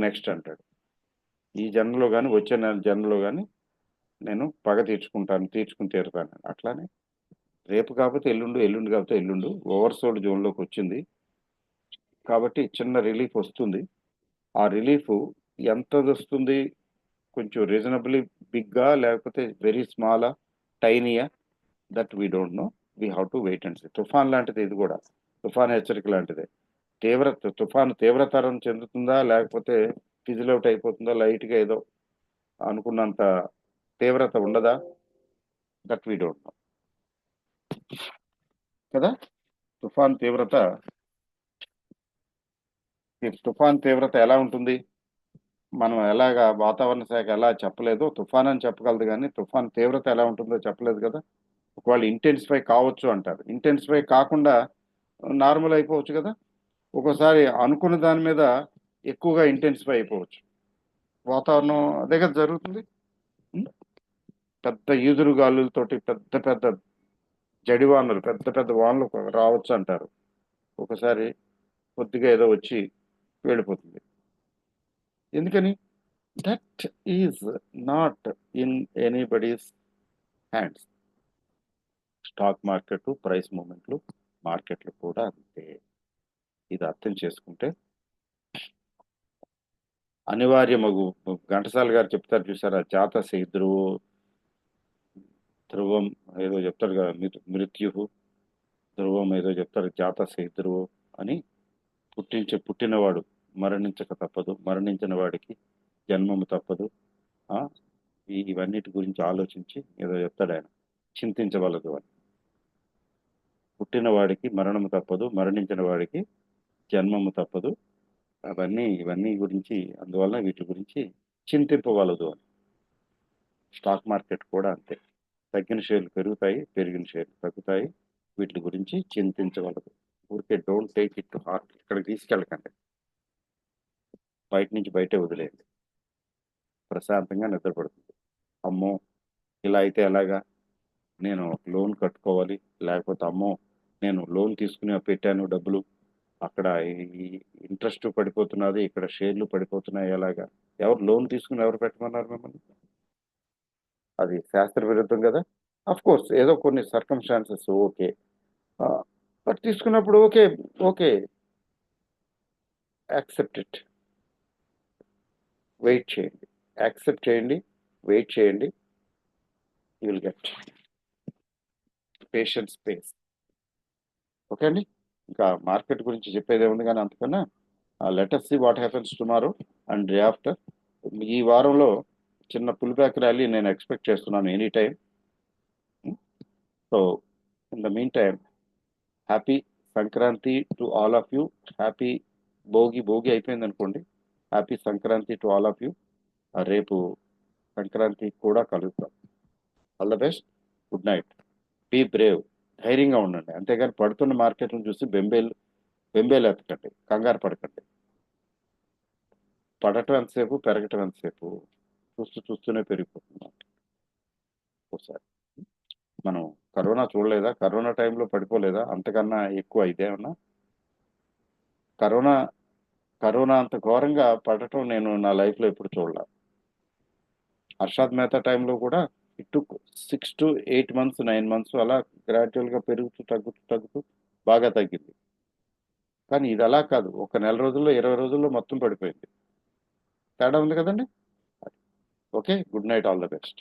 Speaker 1: next అంటాడు. ఈ జన్మలో కానీ వచ్చే జన్మలో కానీ నేను పగ తీర్చుకుని తీరుతాను. అట్లానే రేపు కాకపోతే ఎల్లుండు, ఎల్లుండి కాకపోతే ఎల్లుండు ఓవర్సోల్డ్ జోన్లోకి వచ్చింది కాబట్టి చిన్న రిలీఫ్ వస్తుంది. ఆ రిలీఫ్ ఎంత వస్తుంది, కొంచెం రీజనబుల్లీ బిగ్గా లేకపోతే వెరీ స్మాలా, టైనీయా, that we don't know. We have to wait and see. తుఫాన్ లాంటిది ఇది కూడా, తుఫాన్ హెచ్చరిక లాంటిదే. తుఫాను తీవ్రతరం చెందుతుందా లేకపోతే ఫిజిల్ అవుట్ అయిపోతుందా, లైట్గా ఏదో అనుకున్నంత తీవ్రత ఉండదా, దట్ వీ డోంట్ నో కదా. తుఫాన్ తీవ్రత ఎలా ఉంటుంది, మనం ఎలాగా వాతావరణ శాఖ ఎలా చెప్పలేదు, తుఫాన్ అని చెప్పగలదు కానీ తుఫాన్ తీవ్రత ఎలా ఉంటుందో చెప్పలేదు కదా. ఒకవేళ ఇంటెన్సిఫై కావచ్చు అంటారు, ఇంటెన్సిఫై కాకుండా నార్మల్ అయిపోవచ్చు కదా. ఒక్కోసారి అనుకున్న దాని మీద ఎక్కువగా ఇంటెన్సిఫై అయిపోవచ్చు. వాతావరణం అదే కదా జరుగుతుంది. పెద్ద ఈదురు గాలులతోటి పెద్ద పెద్ద జడివానలు, పెద్ద పెద్ద వానలు రావచ్చు అంటారు. ఒకసారి కొద్దిగా ఏదో వచ్చి వెళ్ళిపోతుంది. ఎందుకని? That is not in anybody's hands. Stock market, price మూమెంట్లు, మార్కెట్లు కూడా అంతే. ఇది అర్థం చేసుకుంటే అనివార్యమగు, ఘంటసాల గారు చెప్తారు చూసారా, జాతసి ధ్రువం ఏదో చెప్తారు కదా, మృత్యు ధ్రువం ఏదో చెప్తారు, జాతసి ధ్రువం అని. పుట్టినవాడు మరణించక తప్పదు, మరణించిన వాడికి జన్మము తప్పదు. ఇవన్నిటి గురించి ఆలోచించి ఏదో చెప్తాడు ఆయన, చింతించవలదు అని. పుట్టిన వాడికి మరణము తప్పదు, మరణించిన వాడికి జన్మము తప్పదు. ఇవన్నీ గురించి, అందువల్ల వీటి గురించి చింతింపవలదు అని. స్టాక్ మార్కెట్ కూడా అంతే. తగ్గిన షేర్లు పెరుగుతాయి, పెరిగిన షేర్లు తగ్గుతాయి. వీటి గురించి చింతించవలదు. ఊరికే don't take it to heart. ఇక్కడికి తీసుకెళ్ళకండి, బయట నుంచి బయటే వదిలేయండి. ప్రశాంతంగా నిద్రపడుతుంది. అమ్మో ఇలా అయితే ఎలాగా, నేను లోన్ కట్టుకోవాలి, లేకపోతే అమ్మో నేను లోన్ తీసుకుని పెట్టాను డబ్బులు, అక్కడ ఇంట్రెస్ట్ పడిపోతున్నది, ఇక్కడ షేర్లు పడిపోతున్నాయి, ఎలాగా. ఎవరు లోన్ తీసుకుని ఎవరు పెట్టమన్నారు మిమ్మల్ని? అది శాస్త్ర విరుద్ధం కదా. అఫ్ కోర్స్ ఏదో కొన్ని సర్కమ్స్టాన్సెస్ ఓకే, బట్ తీసుకున్నప్పుడు okay okay accept it. Wait చేయండి, యాక్సెప్ట్ చేయండి, వెయిట్ చేయండి. You will get patience space. Okay అండి. ఇంకా మార్కెట్ గురించి చెప్పేదే ఉంది కానీ అంతకన్నా let's see what happens tomorrow and day after. ఈ వారంలో చిన్న పుల్ బ్యాక్ ర్యాలీ నేను ఎక్స్పెక్ట్ చేస్తున్నాను any time. So in the meantime, happy Sankranti to all of you. Happy Bhogi అయిపోయింది అనుకోండి. Happy Sankranti to all of you. రేపు సంక్రాంతి కూడా కలుగుతాం. All the best, good night, be brave. ధైర్యంగా ఉండండి, అంతేగాని పడుతున్న మార్కెట్ను చూసి బెంబేలు ఎత్తకండి, కంగారు పడకండి. పడటం ఎంతసేపు, పెరగటం ఎంతసేపు, చూస్తూనే పెరిగిపోతుంది. ఒకసారి మనం కరోనా చూడలేదా, కరోనా టైంలో పడిపోలేదా, అంతకన్నా ఎక్కువ ఇదేమన్నా. కరోనా అంత ఘోరంగా పడటం నేను నా లైఫ్లో ఎప్పుడు చూడలే. హర్షాద్ మెహతా టైంలో కూడా ఇటు 6 to 8 months 9 months అలా గ్రాడ్యువల్గా పెరుగుతూ తగ్గుతూ బాగా తగ్గింది. కానీ ఇది అలా కాదు, ఒక నెల రోజుల్లో 20 రోజుల్లో మొత్తం పడిపోయింది. తేడా ఉంది కదండి. Okay, good night, all the best.